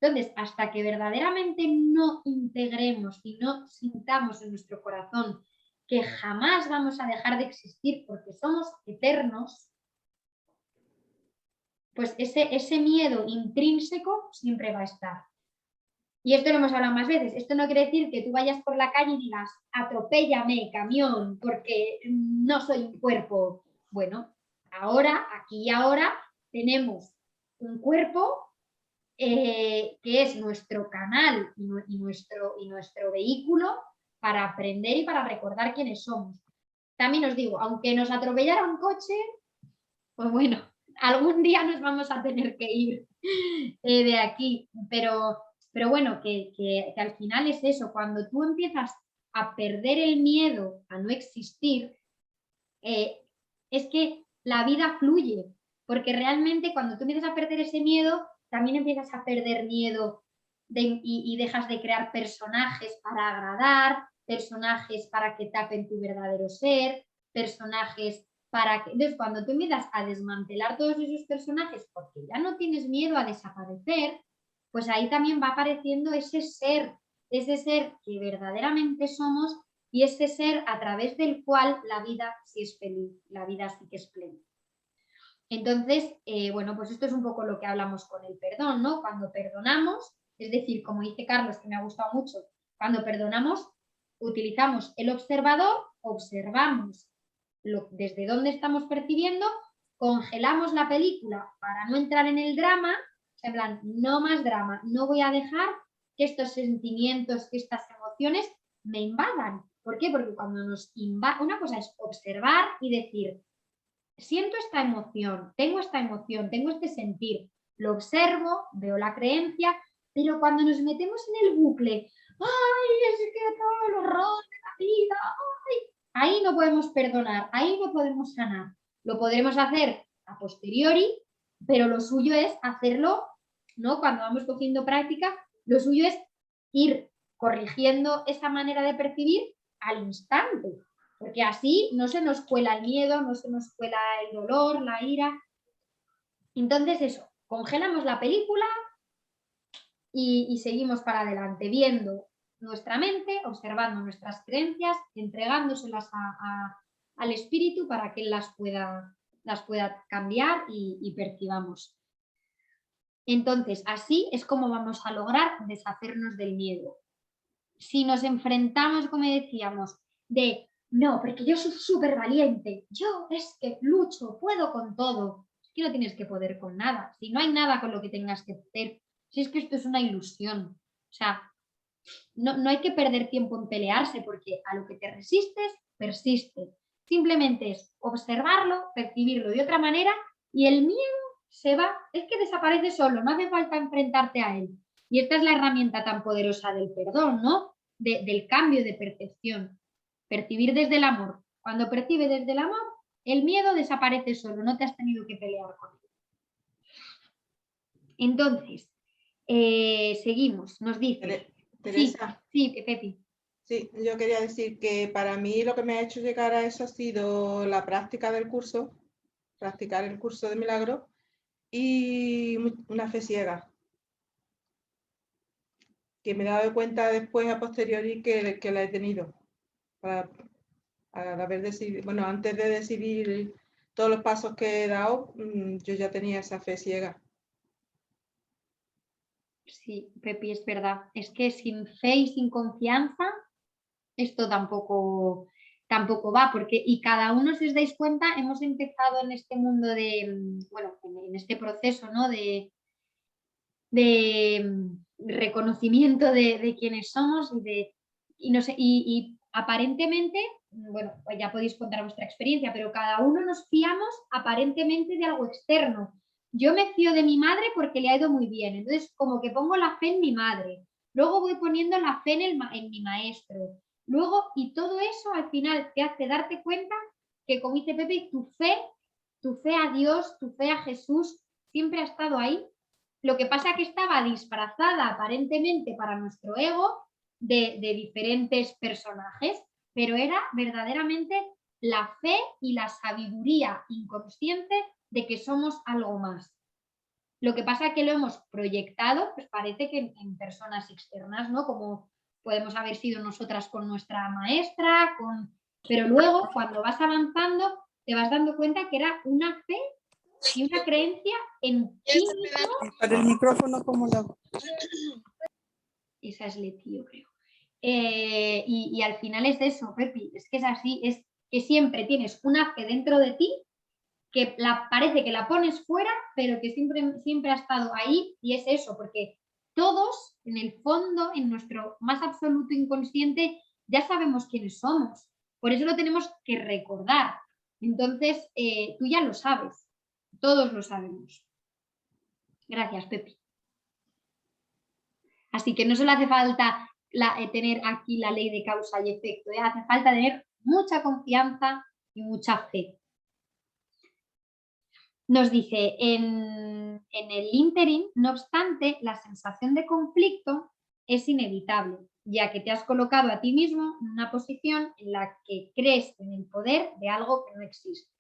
Entonces, hasta que verdaderamente no integremos y no sintamos en nuestro corazón que jamás vamos a dejar de existir porque somos eternos, pues ese miedo intrínseco siempre va a estar. Y esto lo hemos hablado más veces. Esto no quiere decir que tú vayas por la calle y digas, atropéllame, camión, porque no soy un cuerpo. Bueno, ahora, aquí y ahora, tenemos un cuerpo que es nuestro canal y nuestro vehículo para aprender y para recordar quiénes somos. También os digo, aunque nos atropellara un coche, pues bueno, algún día nos vamos a tener que ir de aquí, pero bueno, que al final es eso, cuando tú empiezas a perder el miedo a no existir, es que la vida fluye, porque realmente cuando tú empiezas a perder ese miedo, también empiezas a perder miedo y dejas de crear personajes para agradar, personajes para que tapen tu verdadero ser, personajes para que... Entonces, cuando tú empiezas a desmantelar todos esos personajes porque ya no tienes miedo a desaparecer, pues ahí también va apareciendo ese ser que verdaderamente somos y ese ser a través del cual la vida sí es feliz, la vida sí que es plena. Entonces, bueno, pues esto es un poco lo que hablamos con el perdón, ¿no? Cuando perdonamos, es decir, como dice Carlos, que me ha gustado mucho, cuando perdonamos, utilizamos el observador, observamos desde dónde estamos percibiendo, congelamos la película para no entrar en el drama, en plan, no más drama, no voy a dejar que estos sentimientos, que estas emociones me invadan. ¿Por qué? Porque cuando nos invade, una cosa es observar y decir, siento esta emoción, tengo este sentir, lo observo, veo la creencia, pero cuando nos metemos en el bucle, ¡ay, es que todo el horror de la vida! ¡Ay! Ahí no podemos perdonar, ahí no podemos sanar. Lo podremos hacer a posteriori, pero lo suyo es hacerlo, ¿no? Cuando vamos cogiendo práctica, lo suyo es ir corrigiendo esa manera de percibir al instante, porque así no se nos cuela el miedo, no se nos cuela el dolor, la ira. Entonces eso, congelamos la película y seguimos para adelante, viendo nuestra mente, observando nuestras creencias, entregándoselas al espíritu para que él las pueda cambiar y percibamos. Entonces, así es como vamos a lograr deshacernos del miedo. Si nos enfrentamos, como decíamos, de no, porque yo soy súper valiente, yo es que lucho, puedo con todo, es que no tienes que poder con nada, si no hay nada con lo que tengas que hacer, si es que esto es una ilusión, o sea, no hay que perder tiempo en pelearse porque a lo que te resistes, persiste. Simplemente es observarlo, percibirlo de otra manera y el miedo se va, es que desaparece solo, no hace falta enfrentarte a él. Y esta es la herramienta tan poderosa del perdón, ¿no? Del cambio de percepción. Percibir desde el amor. Cuando percibe desde el amor, el miedo desaparece solo, no te has tenido que pelear con él. Entonces, seguimos, nos dice... Teresa. Sí, Pepi. Sí, yo quería decir que para mí lo que me ha hecho llegar a eso ha sido la práctica del curso, practicar el curso de milagros y una fe ciega. Que me he dado cuenta después a posteriori que la he tenido. Al haber decidido, bueno, antes de decidir todos los pasos que he dado, yo ya tenía esa fe ciega. Sí, Pepi, es verdad. Es que sin fe y sin confianza, esto tampoco va, porque y cada uno, si os dais cuenta, hemos empezado en este mundo bueno, en este proceso, ¿no? de reconocimiento de quiénes somos y aparentemente, bueno, pues ya podéis contar vuestra experiencia, pero cada uno nos fiamos aparentemente de algo externo. Yo me fío de mi madre porque le ha ido muy bien, entonces como que pongo la fe en mi madre, luego voy poniendo la fe en mi maestro, luego, y todo eso al final te hace darte cuenta que, como dice Pepe, tu fe a Dios, tu fe a Jesús siempre ha estado ahí. Lo que pasa es que estaba disfrazada aparentemente para nuestro ego de diferentes personajes, pero era verdaderamente la fe y la sabiduría inconsciente de que somos algo más. Lo que pasa es que lo hemos proyectado, pues parece que en personas externas, ¿no? Como podemos haber sido nosotras con nuestra maestra, pero luego cuando vas avanzando te vas dando cuenta que era una fe y una creencia en ti mismo. Para el micrófono, ¿cómo lo hago? Esa es Leti, yo creo. Y al final es eso, Pepi, es que es así, es que siempre tienes una fe dentro de ti que parece que la pones fuera, pero que siempre ha estado ahí, y es eso, porque todos, en el fondo, en nuestro más absoluto inconsciente, ya sabemos quiénes somos. Por eso lo tenemos que recordar. Entonces, tú ya lo sabes. Todos lo sabemos. Gracias, Pepi. Así que no solo hace falta tener aquí la ley de causa y efecto, hace falta tener mucha confianza y mucha fe. Nos dice, en el ínterin, no obstante, la sensación de conflicto es inevitable, ya que te has colocado a ti mismo en una posición en la que crees en el poder de algo que no existe.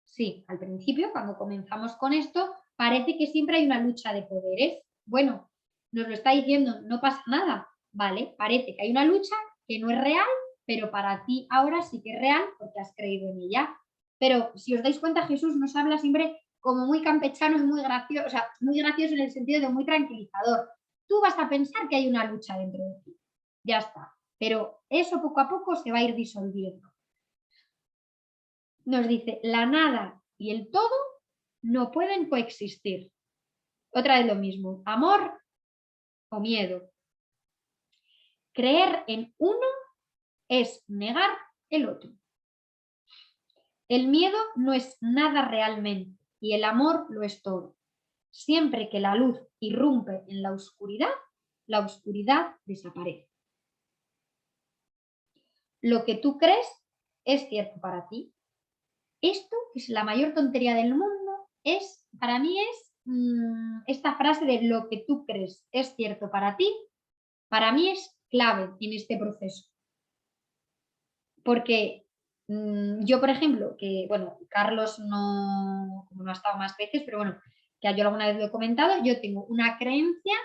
Sí, al principio, cuando comenzamos con esto, parece que siempre hay una lucha de poderes. Bueno, nos lo está diciendo, no pasa nada, ¿vale? Parece que hay una lucha que no es real, pero para ti ahora sí que es real porque has creído en ella. Pero si os dais cuenta, Jesús nos habla siempre como muy campechano y muy gracioso, o sea, muy gracioso en el sentido de muy tranquilizador. Tú vas a pensar que hay una lucha dentro de ti, ya está, pero eso poco a poco se va a ir disolviendo. Nos dice, la nada y el todo no pueden coexistir. Otra vez lo mismo, amor o miedo. Creer en uno es negar el otro. El miedo no es nada realmente y el amor lo es todo. Siempre que la luz irrumpe en la oscuridad desaparece. Lo que tú crees es cierto para ti. Esto, que es la mayor tontería del mundo, para mí es esta frase de lo que tú crees es cierto para ti, para mí es clave en este proceso. Porque yo, por ejemplo, que, bueno, Carlos no ha estado más veces, pero bueno, que yo alguna vez lo he comentado, yo tengo una creencia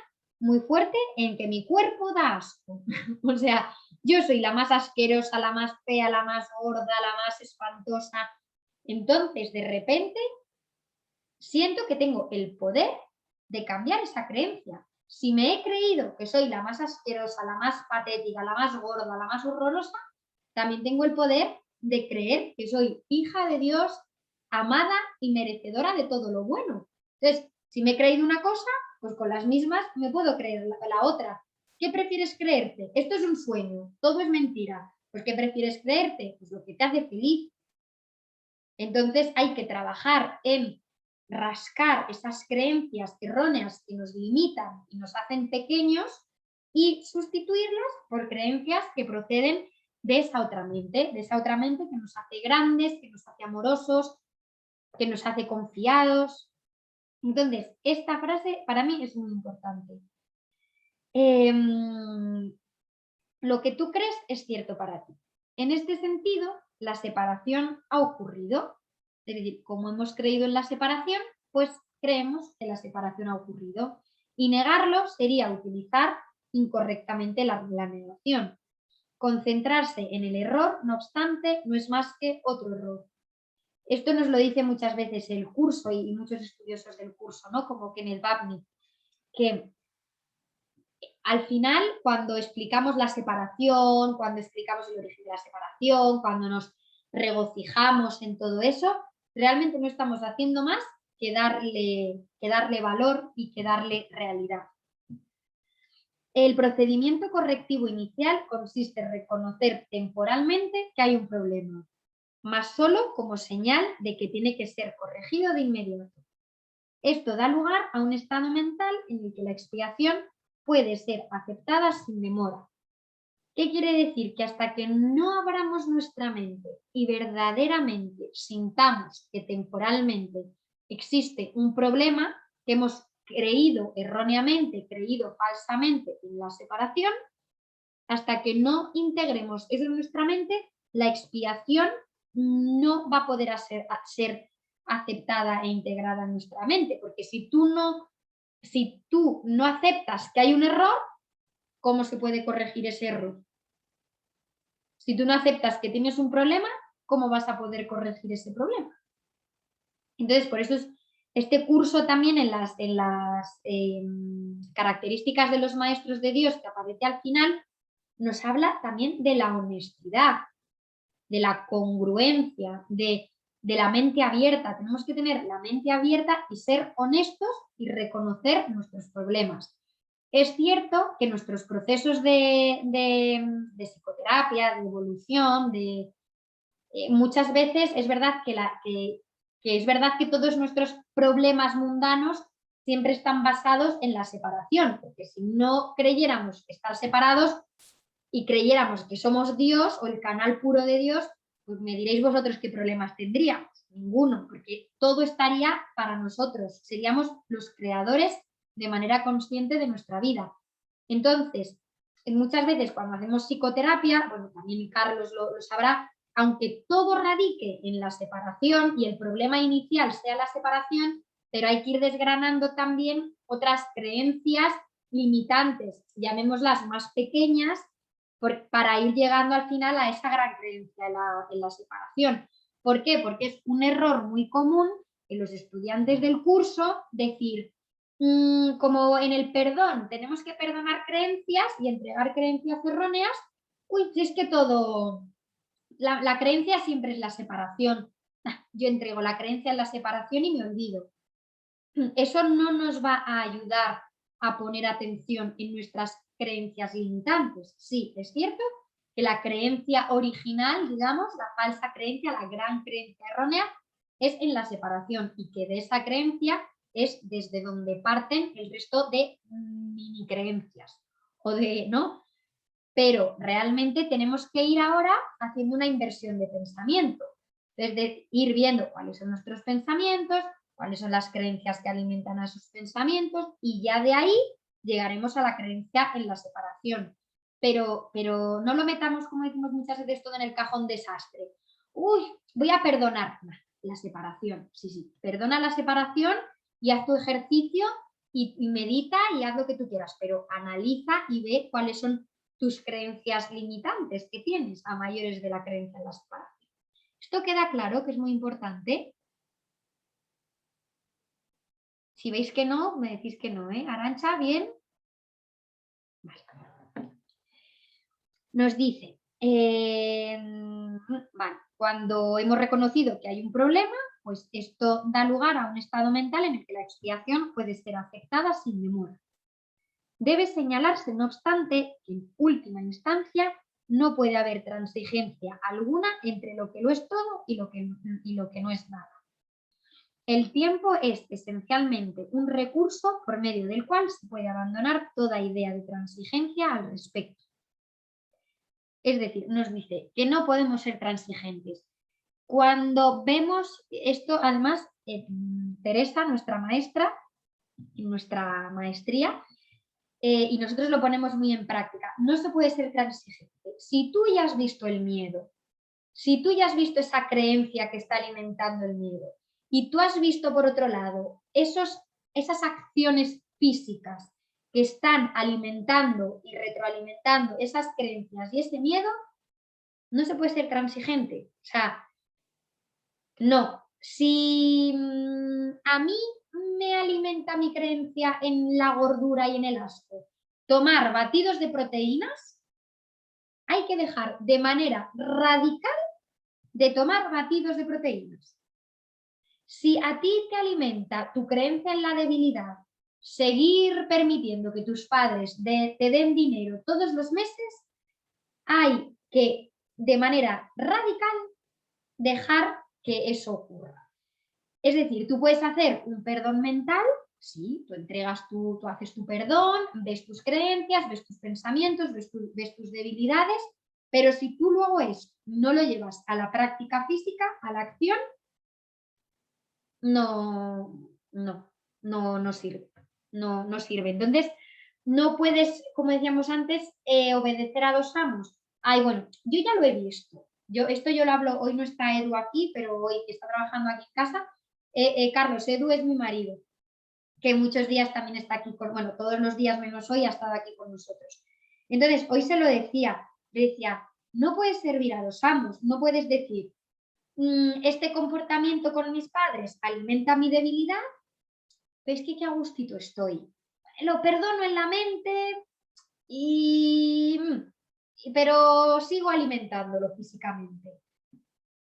muy fuerte en que mi cuerpo da asco. O sea, yo soy la más asquerosa, la más fea, la más gorda, la más espantosa. Entonces, de repente, siento que tengo el poder de cambiar esa creencia. Si me he creído que soy la más asquerosa, la más patética, la más gorda, la más horrorosa, también tengo el poder de creer que soy hija de Dios, amada y merecedora de todo lo bueno. Entonces, si me he creído una cosa, pues con las mismas me puedo creer la otra. ¿Qué prefieres creerte? Esto es un sueño, todo es mentira. Pues ¿qué prefieres creerte? Pues lo que te hace feliz. Entonces hay que trabajar en rascar esas creencias erróneas que nos limitan y nos hacen pequeños y sustituirlas por creencias que proceden de esa otra mente que nos hace grandes, que nos hace amorosos, que nos hace confiados. Entonces, esta frase para mí es muy importante. Lo que tú crees es cierto para ti. En este sentido, la separación ha ocurrido. Es decir, como hemos creído en la separación, pues creemos que la separación ha ocurrido. Y negarlo sería utilizar incorrectamente la negación. Concentrarse en el error, no obstante, no es más que otro error. Esto nos lo dice muchas veces el curso y muchos estudiosos del curso, ¿no? Como Kenneth Wapnick, que al final, cuando explicamos la separación, cuando explicamos el origen de la separación, cuando nos regocijamos en todo eso, realmente no estamos haciendo más que darle valor y que darle realidad. El procedimiento correctivo inicial consiste en reconocer temporalmente que hay un problema, mas solo como señal de que tiene que ser corregido de inmediato. Esto da lugar a un estado mental en el que la expiación puede ser aceptada sin demora. ¿Qué quiere decir? Que hasta que no abramos nuestra mente y verdaderamente sintamos que temporalmente existe un problema que hemos creído erróneamente, creído falsamente en la separación, hasta que no integremos eso en nuestra mente, la expiación no va a poder ser aceptada e integrada en nuestra mente, porque si tú no aceptas que hay un error, ¿cómo se puede corregir ese error? Si tú no aceptas que tienes un problema, ¿cómo vas a poder corregir ese problema? Entonces, por eso este curso también en las características de los maestros de Dios que aparece al final, nos habla también de la honestidad, de la congruencia, de la mente abierta. Tenemos que tener la mente abierta y ser honestos y reconocer nuestros problemas. Es cierto que nuestros procesos de psicoterapia, de evolución, muchas veces es verdad que todos nuestros problemas mundanos siempre están basados en la separación, porque si no creyéramos estar separados y creyéramos que somos Dios o el canal puro de Dios, pues me diréis vosotros qué problemas tendríamos. Ninguno, porque todo estaría para nosotros. Seríamos los creadores de manera consciente de nuestra vida. Entonces, muchas veces cuando hacemos psicoterapia, bueno, también Carlos lo sabrá, aunque todo radique en la separación y el problema inicial sea la separación, pero hay que ir desgranando también otras creencias limitantes, llamémoslas más pequeñas, para ir llegando al final a esa gran creencia en la separación. ¿Por qué? Porque es un error muy común en los estudiantes del curso decir, como en el perdón tenemos que perdonar creencias y entregar creencias erróneas, uy, si es que todo, la creencia siempre es la separación. Yo entrego la creencia en la separación y me olvido. Eso no nos va a ayudar a poner atención en nuestras creencias limitantes. Sí, es cierto que la creencia original, digamos, la falsa creencia, la gran creencia errónea, es en la separación y que de esa creencia es desde donde parten el resto de mini creencias o de, ¿no? Pero realmente tenemos que ir ahora haciendo una inversión de pensamiento, desde ir viendo cuáles son nuestros pensamientos, cuáles son las creencias que alimentan a esos pensamientos y ya de ahí llegaremos a la creencia en la separación. Pero no lo metamos, como decimos muchas veces, todo en el cajón desastre. Uy, voy a perdonar. La separación, sí, perdona la separación y haz tu ejercicio y medita y haz lo que tú quieras, pero analiza y ve cuáles son tus creencias limitantes que tienes a mayores de la creencia en la separación. ¿Esto queda claro que es muy importante? Si veis que no, me decís que no, ¿eh? Arantxa, ¿bien? Vale. Nos dice, vale, cuando hemos reconocido que hay un problema, pues esto da lugar a un estado mental en el que la expiación puede ser aceptada sin demora. Debe señalarse, no obstante, que en última instancia no puede haber transigencia alguna entre lo que lo es todo y lo que no es nada. El tiempo es esencialmente un recurso por medio del cual se puede abandonar toda idea de transigencia al respecto. Es decir, nos dice que no podemos ser transigentes. Cuando vemos esto, además, Teresa, nuestra maestra, en nuestra maestría, y nosotros lo ponemos muy en práctica, no se puede ser transigente. Si tú ya has visto el miedo, si tú ya has visto esa creencia que está alimentando el miedo, y tú has visto por otro lado esas acciones físicas que están alimentando y retroalimentando esas creencias y ese miedo, no se puede ser transigente. O sea, no. Si a mí me alimenta mi creencia en la gordura y en el asco tomar batidos de proteínas, hay que dejar de manera radical de tomar batidos de proteínas. Si a ti te alimenta tu creencia en la debilidad, seguir permitiendo que tus padres te den dinero todos los meses, hay que de manera radical dejar que eso ocurra. Es decir, tú puedes hacer un perdón mental, sí, tú haces tu perdón, ves tus creencias, ves tus pensamientos, ves tus debilidades, pero si tú luego eso no lo llevas a la práctica física, a la acción, no sirve. No sirve. Entonces, no puedes, como decíamos antes, obedecer a dos amos. Ay, bueno, yo ya lo he visto. Esto yo lo hablo, hoy no está Edu aquí, pero hoy está trabajando aquí en casa. Carlos, Edu es mi marido, que muchos días también está aquí, bueno, todos los días menos hoy ha estado aquí con nosotros. Entonces, hoy se lo decía, no puedes servir a los amos, no puedes decir, este comportamiento con mis padres alimenta mi debilidad, pero es que qué a gustito estoy. Lo perdono en la mente, pero sigo alimentándolo físicamente.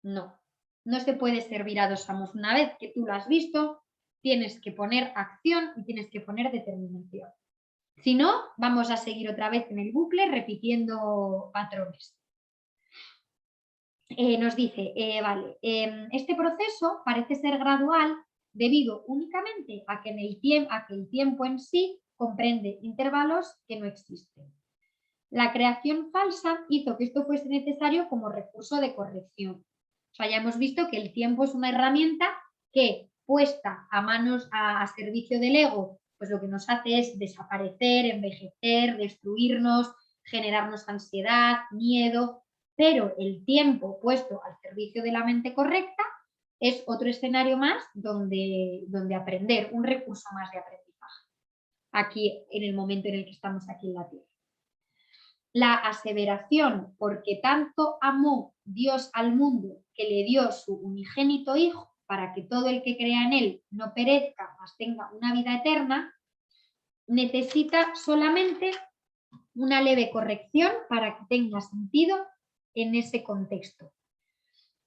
No se puede servir a dos amos. Una vez que tú lo has visto, tienes que poner acción y tienes que poner determinación. Si no, vamos a seguir otra vez en el bucle repitiendo patrones. Nos dice, vale, este proceso parece ser gradual debido únicamente a que el tiempo en sí comprende intervalos que no existen. La creación falsa hizo que esto fuese necesario como recurso de corrección. O sea, ya hemos visto que el tiempo es una herramienta que, puesta a servicio del ego, pues lo que nos hace es desaparecer, envejecer, destruirnos, generarnos ansiedad, miedo, pero el tiempo puesto al servicio de la mente correcta es otro escenario más donde aprender, un recurso más de aprendizaje, aquí en el momento en el que estamos aquí en la Tierra. La porque tanto amó Dios al mundo que le dio su unigénito Hijo para que todo el que crea en él no perezca, mas tenga una vida eterna, necesita solamente una leve corrección para que tenga sentido en ese contexto.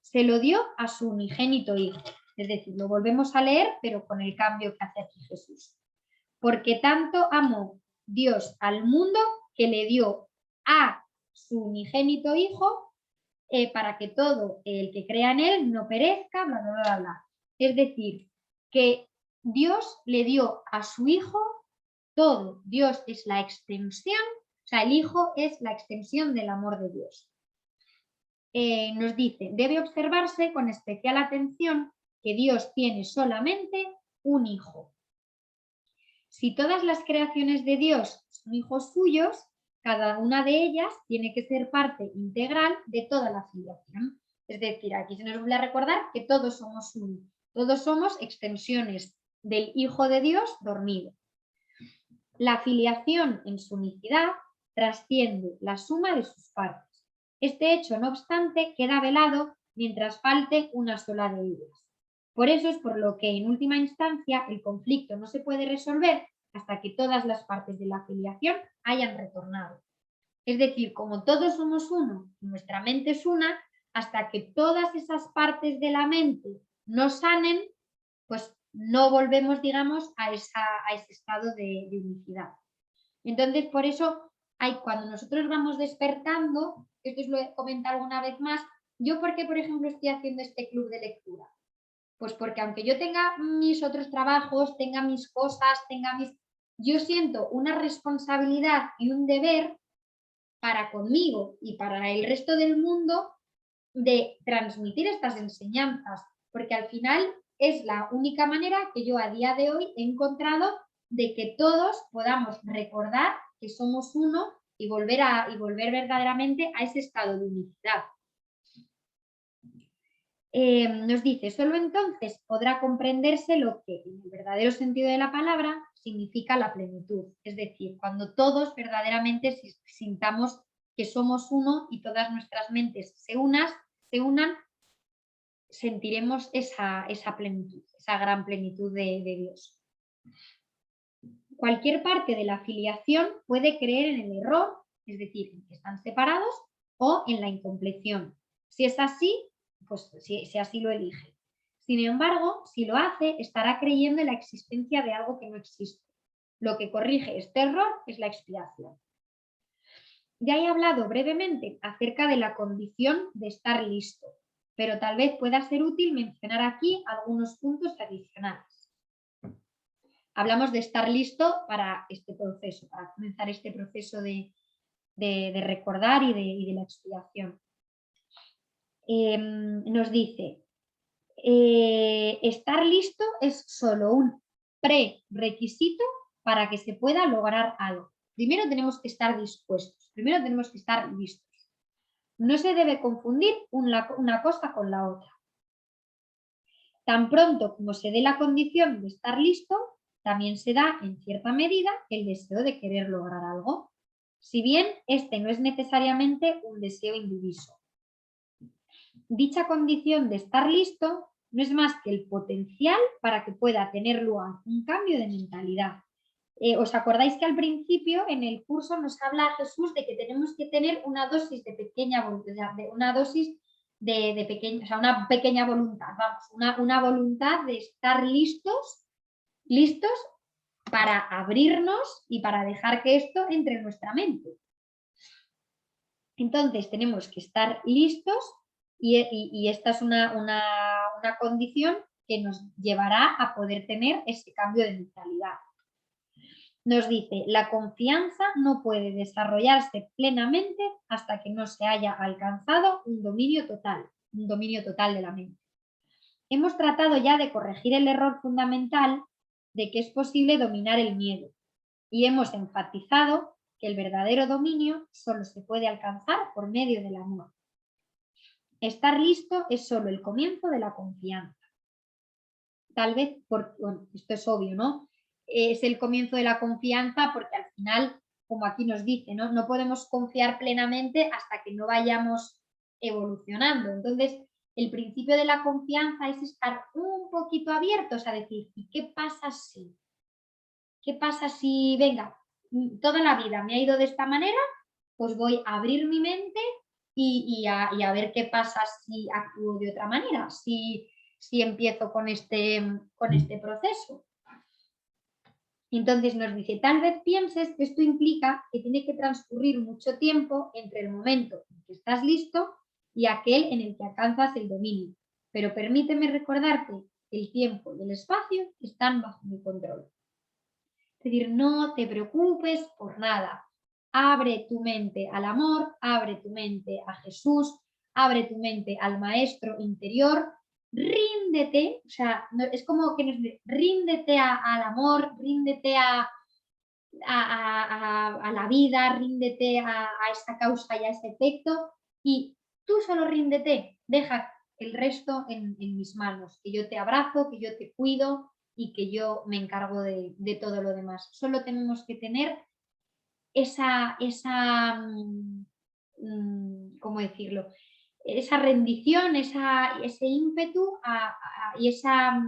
Se lo dio a su unigénito Hijo. Es decir, lo volvemos a leer, pero con el cambio que hace aquí Jesús. Porque tanto amó Dios al mundo que le dio a su unigénito Hijo para que todo el que crea en él no perezca, bla, bla, bla, bla. Es decir, que Dios le dio a su Hijo todo. Dios es la extensión, o sea, el Hijo es la extensión del amor de Dios. Nos dice, debe observarse con especial atención que Dios tiene solamente un Hijo. Si todas las creaciones de Dios son hijos suyos, cada una de ellas tiene que ser parte integral de toda la filiación. Es decir, aquí se nos vuelve a recordar que todos somos uno, todos somos extensiones del Hijo de Dios dormido. La filiación en su unicidad trasciende la suma de sus partes. Este hecho, no obstante, queda velado mientras falte una sola de ellas. Por eso es por lo que, en última instancia, el conflicto no se puede resolver hasta que todas las partes de la filiación hayan retornado. Es decir, como todos somos uno y nuestra mente es una, hasta que todas esas partes de la mente no sanen, pues no volvemos, digamos, a ese estado de unicidad. Entonces, por eso, cuando nosotros vamos despertando, esto os lo he comentado alguna vez más, yo por qué, por ejemplo, estoy haciendo este club de lectura. Pues porque aunque yo tenga mis otros trabajos, tenga mis cosas, yo siento una responsabilidad y un deber para conmigo y para el resto del mundo de transmitir estas enseñanzas, porque al final es la única manera que yo a día de hoy he encontrado de que todos podamos recordar que somos uno y volver verdaderamente a ese estado de unicidad. Nos dice, solo entonces podrá comprenderse lo que, en el verdadero sentido de la palabra, significa la plenitud. Es decir, cuando todos verdaderamente sintamos que somos uno y todas nuestras mentes se unan, sentiremos esa plenitud, esa gran plenitud de Dios. Cualquier parte de la filiación puede creer en el error, es decir, en que están separados, o en la incompleción. Si es así, pues si así lo elige. Sin embargo, si lo hace, estará creyendo en la existencia de algo que no existe. Lo que corrige este error es la expiación. Ya he hablado brevemente acerca de la condición de estar listo, pero tal vez pueda ser útil mencionar aquí algunos puntos adicionales. Hablamos de estar listo para este proceso, para comenzar este proceso de recordar y de la expiación. Nos dice, estar listo es solo un prerequisito para que se pueda lograr algo. Primero tenemos que estar dispuestos, primero tenemos que estar listos. No se debe confundir una cosa con la otra. Tan pronto como se dé la condición de estar listo, también se da, en cierta medida, el deseo de querer lograr algo, si bien este no es necesariamente un deseo indiviso. Dicha condición de estar listo no es más que el potencial para que pueda tener lugar un cambio de mentalidad. ¿Os acordáis que al principio en el curso nos habla Jesús de que tenemos que tener una dosis de pequeña voluntad, una pequeña voluntad, una voluntad de estar listos para abrirnos y para dejar que esto entre en nuestra mente? Entonces tenemos que estar listos y esta es una condición que nos llevará a poder tener ese cambio de mentalidad. Nos dice, la confianza no puede desarrollarse plenamente hasta que no se haya alcanzado un dominio total de la mente. Hemos tratado ya de corregir el error fundamental de que es posible dominar el miedo y hemos enfatizado que el verdadero dominio solo se puede alcanzar por medio del amor. Estar listo es solo el comienzo de la confianza. Tal vez, esto es obvio, ¿no? Es el comienzo de la confianza porque al final, como aquí nos dice, no podemos confiar plenamente hasta que no vayamos evolucionando. Entonces, el principio de la confianza es estar un poquito abiertos a decir, ¿y qué pasa si? ¿Qué pasa si, venga, toda la vida me ha ido de esta manera? Pues voy a abrir mi mente y a ver qué pasa si actúo de otra manera, si empiezo con este proceso. Entonces nos dice, tal vez pienses que esto implica que tiene que transcurrir mucho tiempo entre el momento en que estás listo y aquel en el que alcanzas el dominio. Pero permíteme recordarte que el tiempo y el espacio están bajo mi control. Es decir, no te preocupes por nada. Abre tu mente al amor, abre tu mente a Jesús, abre tu mente al maestro interior, ríndete, o sea, es como que nos dice, ríndete al amor, ríndete a la vida, ríndete a esta causa y a este efecto, y tú solo ríndete, deja el resto en mis manos, que yo te abrazo, que yo te cuido y que yo me encargo de todo lo demás. Solo tenemos que tener esa ¿cómo decirlo? Esa rendición, ese ímpetu y esa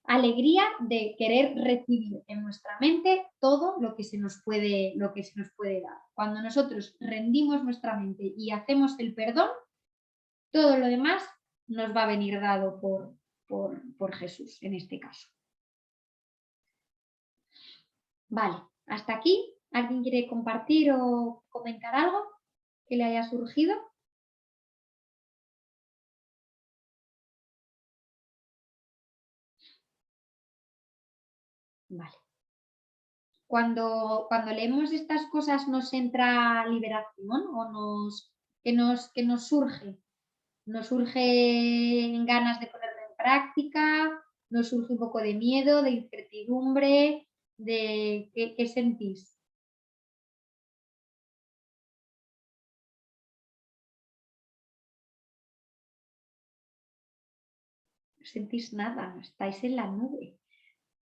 alegría de querer recibir en nuestra mente todo lo que se nos puede dar. Cuando nosotros rendimos nuestra mente y hacemos el perdón, todo lo demás nos va a venir dado por Jesús en este caso. Vale, hasta aquí. ¿Alguien quiere compartir o comentar algo que le haya surgido? Vale. Cuando leemos estas cosas nos entra liberación o ¿qué nos surge? Nos surgen ganas de ponerlo en práctica, nos surge un poco de miedo, de incertidumbre, de ¿qué sentís? No sentís nada, estáis en la nube,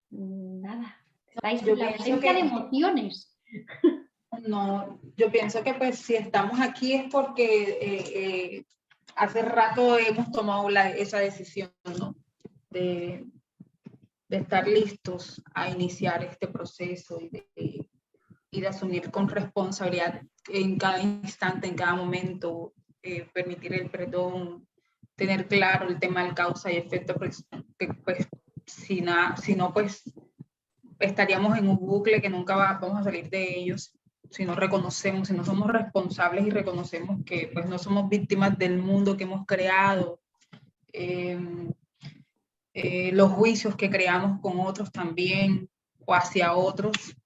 nada, estáis en la ausencia de emociones. No, yo pienso que pues si estamos aquí es porque hace rato hemos tomado esa decisión, ¿no? De estar listos a iniciar este proceso y de asumir con responsabilidad en cada instante, en cada momento, permitir el perdón, tener claro el tema del causa y efecto, pues, que pues si no, pues estaríamos en un bucle que nunca vamos a salir de ellos. Si no reconocemos, si no somos responsables y reconocemos que pues no somos víctimas del mundo que hemos creado, los juicios que creamos con otros también o hacia otros,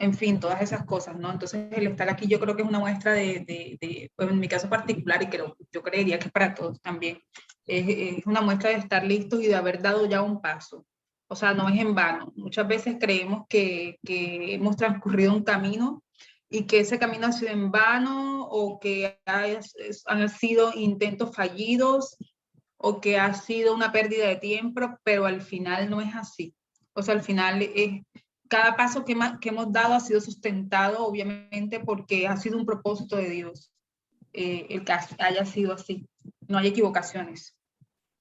en fin, todas esas cosas, ¿no? Entonces el estar aquí yo creo que es una muestra pues en mi caso particular, y yo creería que para todos también, es una muestra de estar listos y de haber dado ya un paso. O sea, no es en vano. Muchas veces creemos que hemos transcurrido un camino y que ese camino ha sido en vano o que han sido intentos fallidos o que ha sido una pérdida de tiempo, pero al final no es así. O sea, al final cada paso que hemos dado ha sido sustentado, obviamente, porque ha sido un propósito de Dios, el que haya sido así. No hay equivocaciones.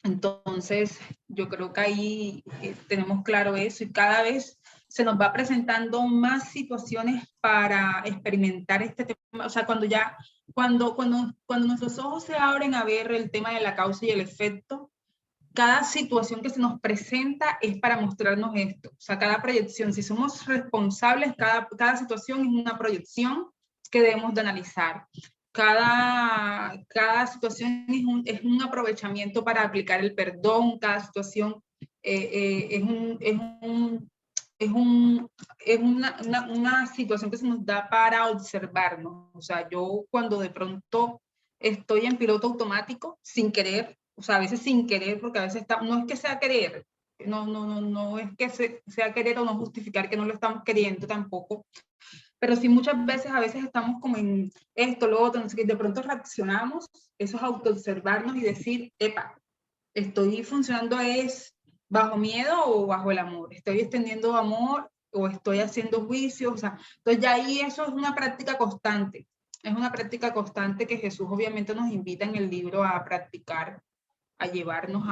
Entonces, yo creo que ahí tenemos claro eso y cada vez se nos va presentando más situaciones para experimentar este tema. O sea, cuando nuestros ojos se abren a ver el tema de la causa y el efecto, cada situación que se nos presenta es para mostrarnos esto. O sea, cada proyección, si somos responsables, cada situación es una proyección que debemos de analizar. Cada situación es un aprovechamiento para aplicar el perdón, cada situación es una situación que se nos da para observarnos. O sea, yo cuando de pronto estoy en piloto automático, sin querer, o sea, a veces sin querer, porque a veces no es que sea querer, no es que sea querer o no justificar que no lo estamos queriendo tampoco, pero sí muchas veces, a veces estamos como en esto, lo otro, no sé qué, de pronto reaccionamos, eso es autoobservarnos y decir, epa, estoy funcionando es bajo miedo o bajo el amor, estoy extendiendo amor o estoy haciendo juicios, o sea, entonces ya ahí eso es una práctica constante. es una práctica constante que Jesús obviamente nos invita en el libro a practicar, a llevarnos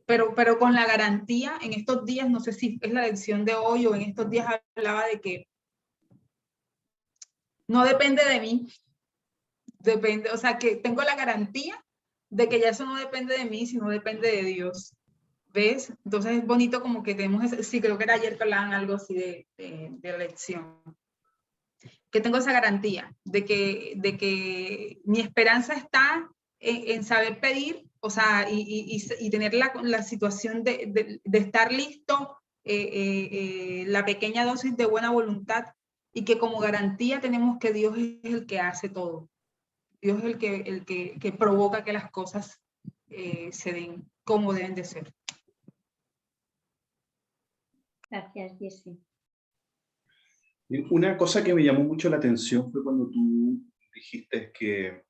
pero con la garantía, en estos días, no sé si es la lección de hoy o en estos días hablaba de que no depende de mí, depende, o sea, que tengo la garantía de que ya eso no depende de mí, sino depende de Dios. ¿Ves? Entonces es bonito como que tenemos, sí, creo que era ayer que hablaban algo así de la lección. Que tengo esa garantía de que mi esperanza está en saber pedir, o sea, y tener la situación de estar listo, la pequeña dosis de buena voluntad, y que como garantía tenemos que Dios es el que hace todo. Dios es el que provoca que las cosas se den como deben de ser. Gracias, Jessie. Una cosa que me llamó mucho la atención fue cuando tú dijiste que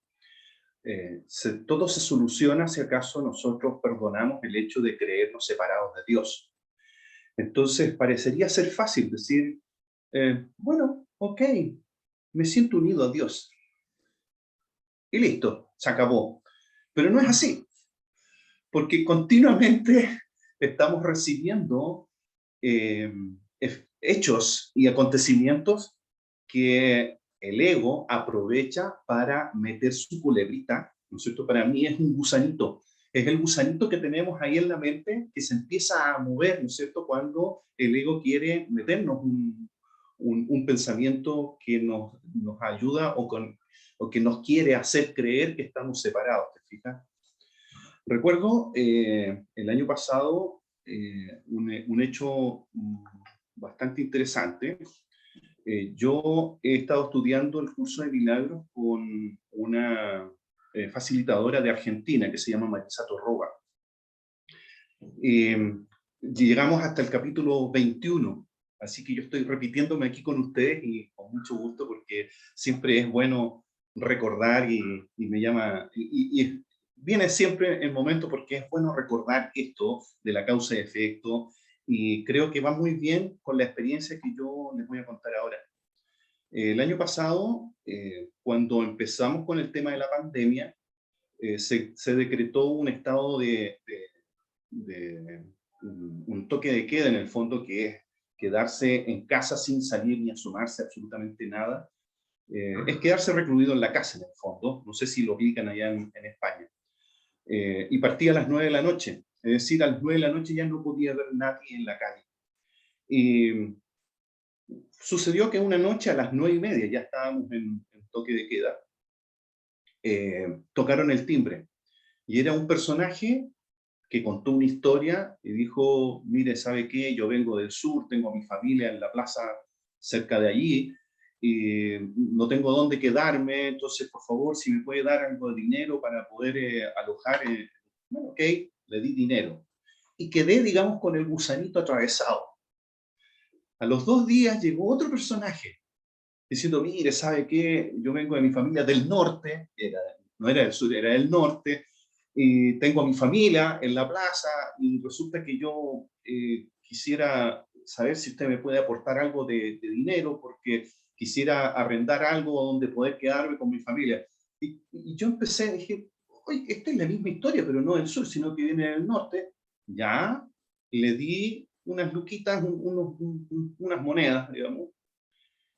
todo se soluciona si acaso nosotros perdonamos el hecho de creernos separados de Dios. Entonces parecería ser fácil decir, bueno, ok, me siento unido a Dios. Y listo, se acabó. Pero no es así, porque continuamente estamos recibiendo hechos y acontecimientos que el ego aprovecha para meter su culebrita, ¿no es cierto? Para mí es un gusanito, es el gusanito que tenemos ahí en la mente que se empieza a mover, ¿no es cierto? Cuando el ego quiere meternos un pensamiento que nos ayuda o que nos quiere hacer creer que estamos separados, ¿te fijas? Recuerdo el año pasado un hecho bastante interesante. Yo he estado estudiando el curso de milagros con una facilitadora de Argentina que se llama Marisa Torroba. Llegamos hasta el capítulo 21, así que yo estoy repitiéndome aquí con ustedes y con mucho gusto porque siempre es bueno recordar y me llama, y viene siempre el momento porque es bueno recordar esto de la causa y efecto, y creo que va muy bien con la experiencia que yo les voy a contar ahora. El año pasado, cuando empezamos con el tema de la pandemia, se decretó un estado de un toque de queda en el fondo, que es quedarse en casa sin salir ni asomarse absolutamente nada. Es quedarse recluido en la casa en el fondo, no sé si lo aplican allá en España. Y partía a las 9 de la noche, es decir, a las 9 de la noche ya no podía ver nadie en la calle. Y sucedió que una noche a las 9:30, ya estábamos en toque de queda, tocaron el timbre, y era un personaje que contó una historia y dijo, mire, ¿sabe qué? Yo vengo del sur, tengo a mi familia en la plaza cerca de allí, y no tengo dónde quedarme, entonces, por favor, si me puede dar algo de dinero para poder alojar. Bueno, ok, le di dinero. Y quedé, digamos, con el gusanito atravesado. A los 2 días llegó otro personaje, diciendo, mire, ¿sabe qué? Yo vengo de mi familia del norte, no era del sur, era del norte, y tengo a mi familia en la plaza, y resulta que yo quisiera saber si usted me puede aportar algo de dinero, porque quisiera arrendar algo donde poder quedarme con mi familia. Y yo empecé, dije, oye, esta es la misma historia, pero no del sur, sino que viene del norte. Ya, le di unas luquitas, unas monedas, digamos,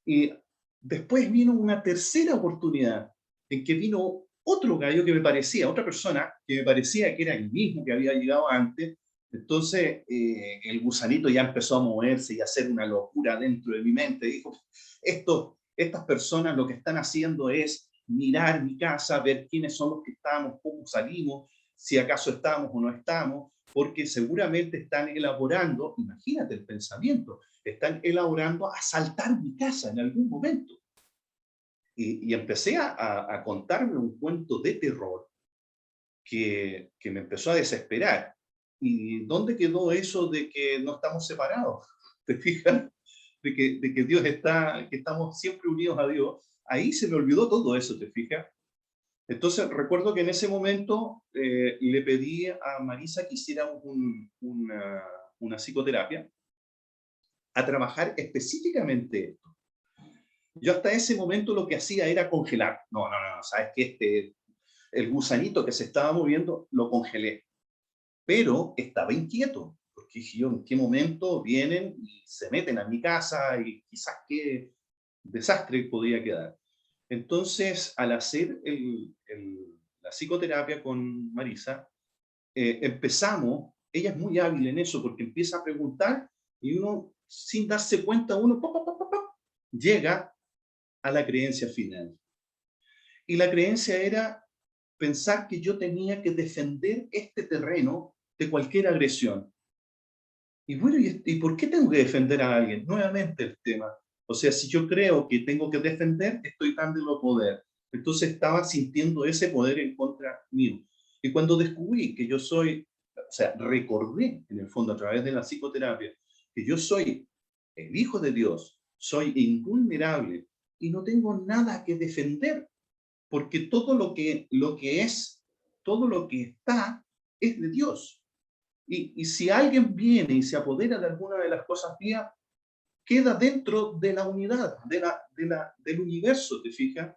y después vino una tercera oportunidad en que vino otro gallo que me parecía, otra persona que me parecía que era el mismo que había llegado antes. Entonces el gusanito ya empezó a moverse y a hacer una locura dentro de mi mente. Dijo, estas personas lo que están haciendo es mirar mi casa, ver quiénes son los que estamos, cómo salimos, si acaso estamos o no estamos, porque seguramente están elaborando, imagínate el pensamiento, están elaborando asaltar mi casa en algún momento. Y empecé a contarme un cuento de terror que me empezó a desesperar. ¿Y dónde quedó eso de que no estamos separados? ¿Te fijas? De que Dios está, que estamos siempre unidos a Dios. Ahí se me olvidó todo eso, ¿te fijas? Entonces recuerdo que en ese momento le pedí a Marisa que hiciéramos una psicoterapia a trabajar específicamente esto. Yo hasta ese momento lo que hacía era congelar. No, sabes que el gusanito que se estaba moviendo lo congelé, pero estaba inquieto, porque dije yo, ¿en qué momento vienen y se meten a mi casa y quizás qué desastre podía quedar? Entonces, al hacer la psicoterapia con Marisa, empezamos, ella es muy hábil en eso, porque empieza a preguntar y uno, sin darse cuenta, uno llega a la creencia final. Y la creencia era pensar que yo tenía que defender este terreno de cualquier agresión. Y bueno, ¿y por qué tengo que defender a alguien? Nuevamente el tema. O sea, si yo creo que tengo que defender, estoy dándole poder. Entonces estaba sintiendo ese poder en contra mío. Y cuando descubrí que yo soy, o sea, recordé en el fondo a través de la psicoterapia, que yo soy el Hijo de Dios, soy invulnerable y no tengo nada que defender, porque todo lo que es, todo lo que está, es de Dios. Y si alguien viene y se apodera de alguna de las cosas mías, queda dentro de la unidad, del universo, ¿te fijas?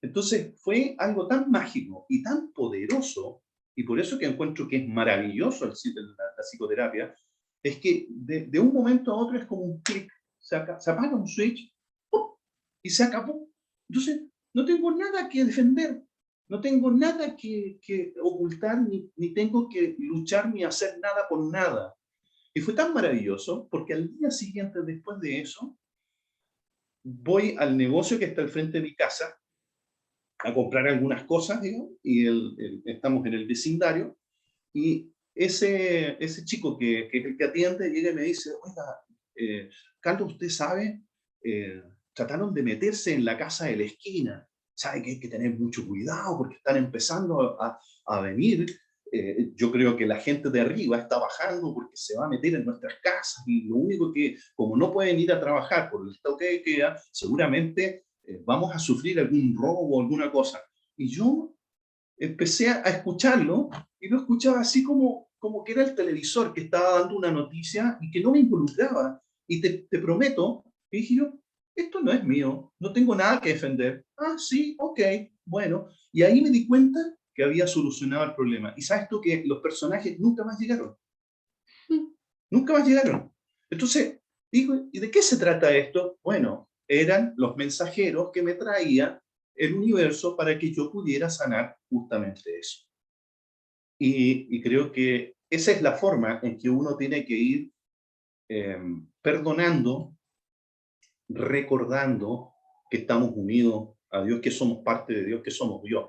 Entonces fue algo tan mágico y tan poderoso, y por eso que encuentro que es maravilloso la psicoterapia, es que de un momento a otro es como un clic, se apaga un switch ¡pum! Y se acabó. Entonces no tengo nada que defender, no tengo nada que ocultar, ni tengo que luchar ni hacer nada por nada. Y fue tan maravilloso porque al día siguiente, después de eso, voy al negocio que está al frente de mi casa a comprar algunas cosas, digo, y estamos en el vecindario, y ese chico que es el que atiende llega y me dice, oiga, Carlos, usted sabe, trataron de meterse en la casa de la esquina, sabe que hay que tener mucho cuidado porque están empezando a venir. Yo creo que la gente de arriba está bajando porque se va a meter en nuestras casas y lo único que, como no pueden ir a trabajar por el toque de queda, seguramente vamos a sufrir algún robo o alguna cosa. Y yo empecé a escucharlo y lo escuchaba así como que era el televisor que estaba dando una noticia y que no me involucraba. Y te prometo que dije yo, esto no es mío, no tengo nada que defender. Ah, sí, ok, bueno. Y ahí me di cuenta que había solucionado el problema. Y sabes tú que los personajes nunca más llegaron. Nunca más llegaron. Entonces, digo, ¿y de qué se trata esto? Bueno, eran los mensajeros que me traía el universo para que yo pudiera sanar justamente eso. Y creo que esa es la forma en que uno tiene que ir perdonando, recordando que estamos unidos a Dios, que somos parte de Dios, que somos Dios.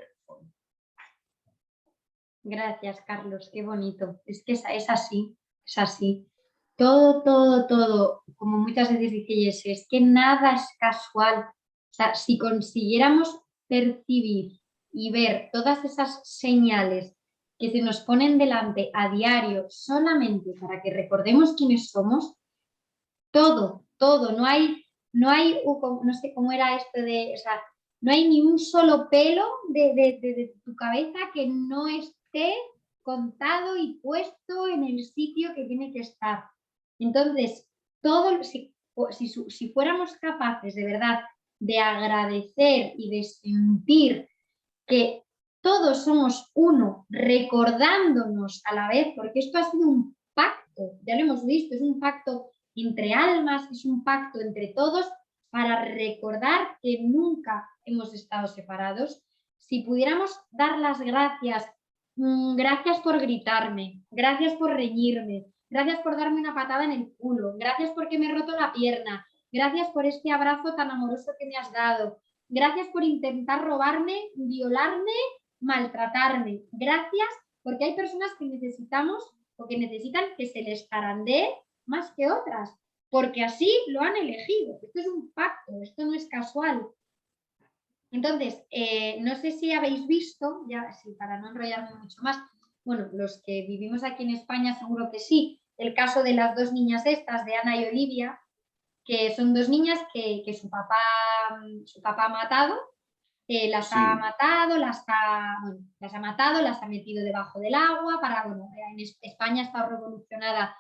Gracias, Carlos, qué bonito. Es que es así, es así. Todo, todo, todo, como muchas veces dice Jesse, es que nada es casual. O sea, si consiguiéramos percibir y ver todas esas señales que se nos ponen delante a diario solamente para que recordemos quiénes somos, todo, todo, no sé cómo era esto de, o sea, no hay ni un solo pelo de tu cabeza que no esté contado y puesto en el sitio que tiene que estar. Entonces, todo, si fuéramos capaces de verdad de agradecer y de sentir que todos somos uno, recordándonos a la vez, porque esto ha sido un pacto, ya lo hemos visto, es un pacto entre almas, es un pacto entre todos para recordar que nunca hemos estado separados. Si pudiéramos dar las gracias, gracias por gritarme, gracias por reñirme, gracias por darme una patada en el culo, gracias porque me he roto la pierna, gracias por este abrazo tan amoroso que me has dado, gracias por intentar robarme, violarme, maltratarme, gracias porque hay personas que necesitamos o que necesitan que se les zarandee más que otras, porque así lo han elegido. Esto es un pacto, esto no es casual. Entonces, no sé si habéis visto, ya sí, para no enrollarme mucho más, bueno, los que vivimos aquí en España seguro que sí, el caso de las dos niñas estas, de Ana y Olivia, que son dos niñas que su papá ha matado, las Sí. ha matado, las ha metido debajo del agua, en España está revolucionada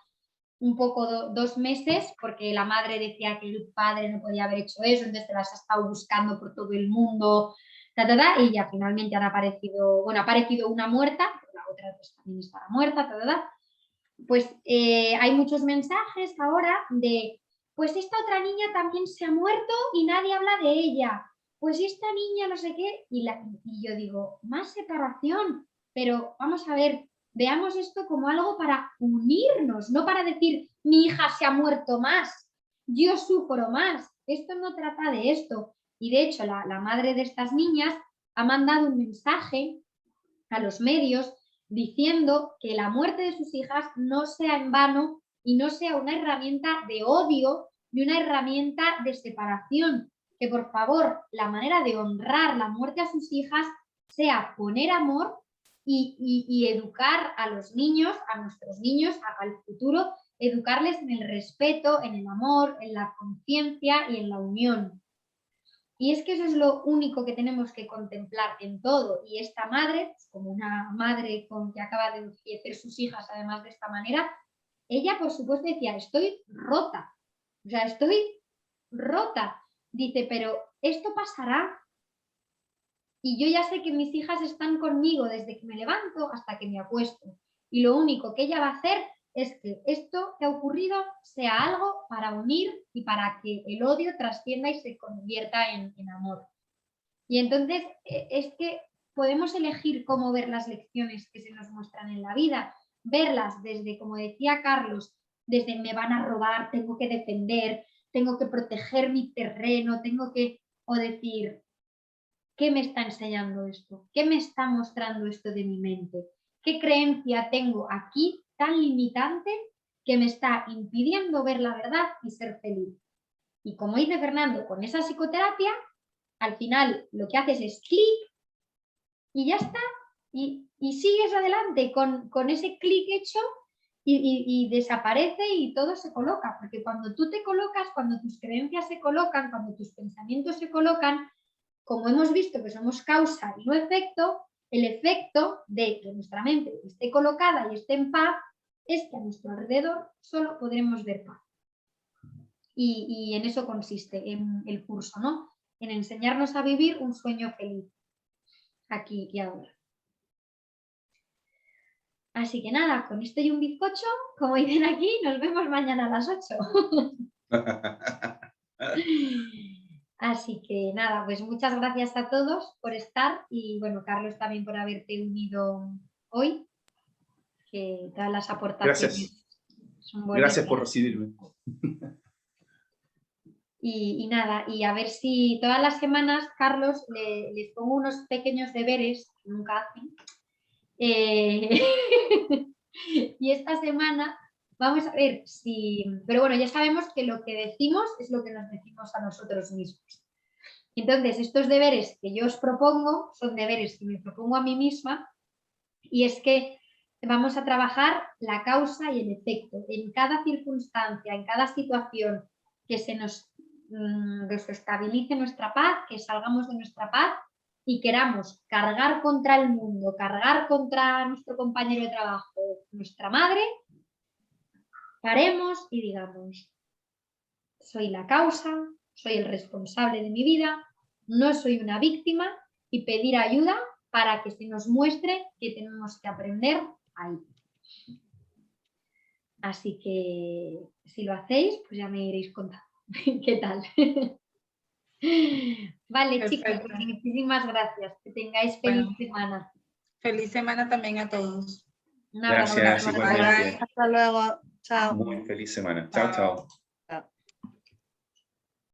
un poco 2 meses, porque la madre decía que el padre no podía haber hecho eso, entonces te las ha estado buscando por todo el mundo, y ya finalmente han aparecido, bueno, ha aparecido una muerta, pero la otra pues también estaba muerta, pues hay muchos mensajes ahora de, pues esta otra niña también se ha muerto y nadie habla de ella, pues esta niña no sé qué, y yo digo, más separación, pero vamos a ver, veamos esto como algo para unirnos, no para decir, mi hija se ha muerto más, yo sufro más, esto no trata de esto. Y de hecho la madre de estas niñas ha mandado un mensaje a los medios diciendo que la muerte de sus hijas no sea en vano y no sea una herramienta de odio ni una herramienta de separación, que por favor la manera de honrar la muerte a sus hijas sea poner amor y educar a los niños, a nuestros niños, al futuro, educarles en el respeto, en el amor, en la conciencia y en la unión. Y es que eso es lo único que tenemos que contemplar en todo. Y esta madre, como una madre que acaba de fallecer sus hijas además de esta manera, ella por supuesto decía, estoy rota, o sea, estoy rota. Dice, pero esto pasará. Y yo ya sé que mis hijas están conmigo desde que me levanto hasta que me acuesto. Y lo único que ella va a hacer es que esto que ha ocurrido sea algo para unir y para que el odio trascienda y se convierta en amor. Y entonces es que podemos elegir cómo ver las lecciones que se nos muestran en la vida, verlas desde, como decía Carlos, desde me van a robar, tengo que defender, tengo que proteger mi terreno, o decir, ¿qué me está enseñando esto? ¿Qué me está mostrando esto de mi mente? ¿Qué creencia tengo aquí tan limitante que me está impidiendo ver la verdad y ser feliz? Y como dice Fernando, con esa psicoterapia, al final lo que haces es clic y ya está. Y sigues adelante con ese clic hecho y desaparece y todo se coloca. Porque cuando tú te colocas, cuando tus creencias se colocan, cuando tus pensamientos se colocan, como hemos visto que somos causa y no efecto, el efecto de que nuestra mente esté colocada y esté en paz es que a nuestro alrededor solo podremos ver paz. Y en eso consiste en el curso, ¿no? En enseñarnos a vivir un sueño feliz, aquí y ahora. Así que nada, con esto y un bizcocho, como dicen aquí, nos vemos mañana a las 8. Así que nada, pues muchas gracias a todos por estar y bueno, Carlos también por haberte unido hoy, que todas las aportaciones Gracias. son buenas. Gracias por recibirme. Y nada, y a ver si todas las semanas, Carlos, les pongo unos pequeños deberes que nunca hacen. Y esta semana vamos a ver si... Pero bueno, ya sabemos que lo que decimos es lo que nos decimos a nosotros mismos. Entonces, estos deberes que yo os propongo son deberes que me propongo a mí misma y es que vamos a trabajar la causa y el efecto en cada circunstancia, en cada situación que se nos desestabilice nuestra paz, que salgamos de nuestra paz y queramos cargar contra el mundo, cargar contra nuestro compañero de trabajo, nuestra madre, paremos y digamos, soy la causa, soy el responsable de mi vida, no soy una víctima y pedir ayuda para que se nos muestre que tenemos que aprender ahí. Así que si lo hacéis, pues ya me iréis contando qué tal. Vale, Perfecto. chicos, pues muchísimas gracias. Que tengáis feliz semana. Feliz semana también a todos. Un abrazo. Gracias, igualmente. Hasta luego. Chao. Muy feliz semana. Chao, chao.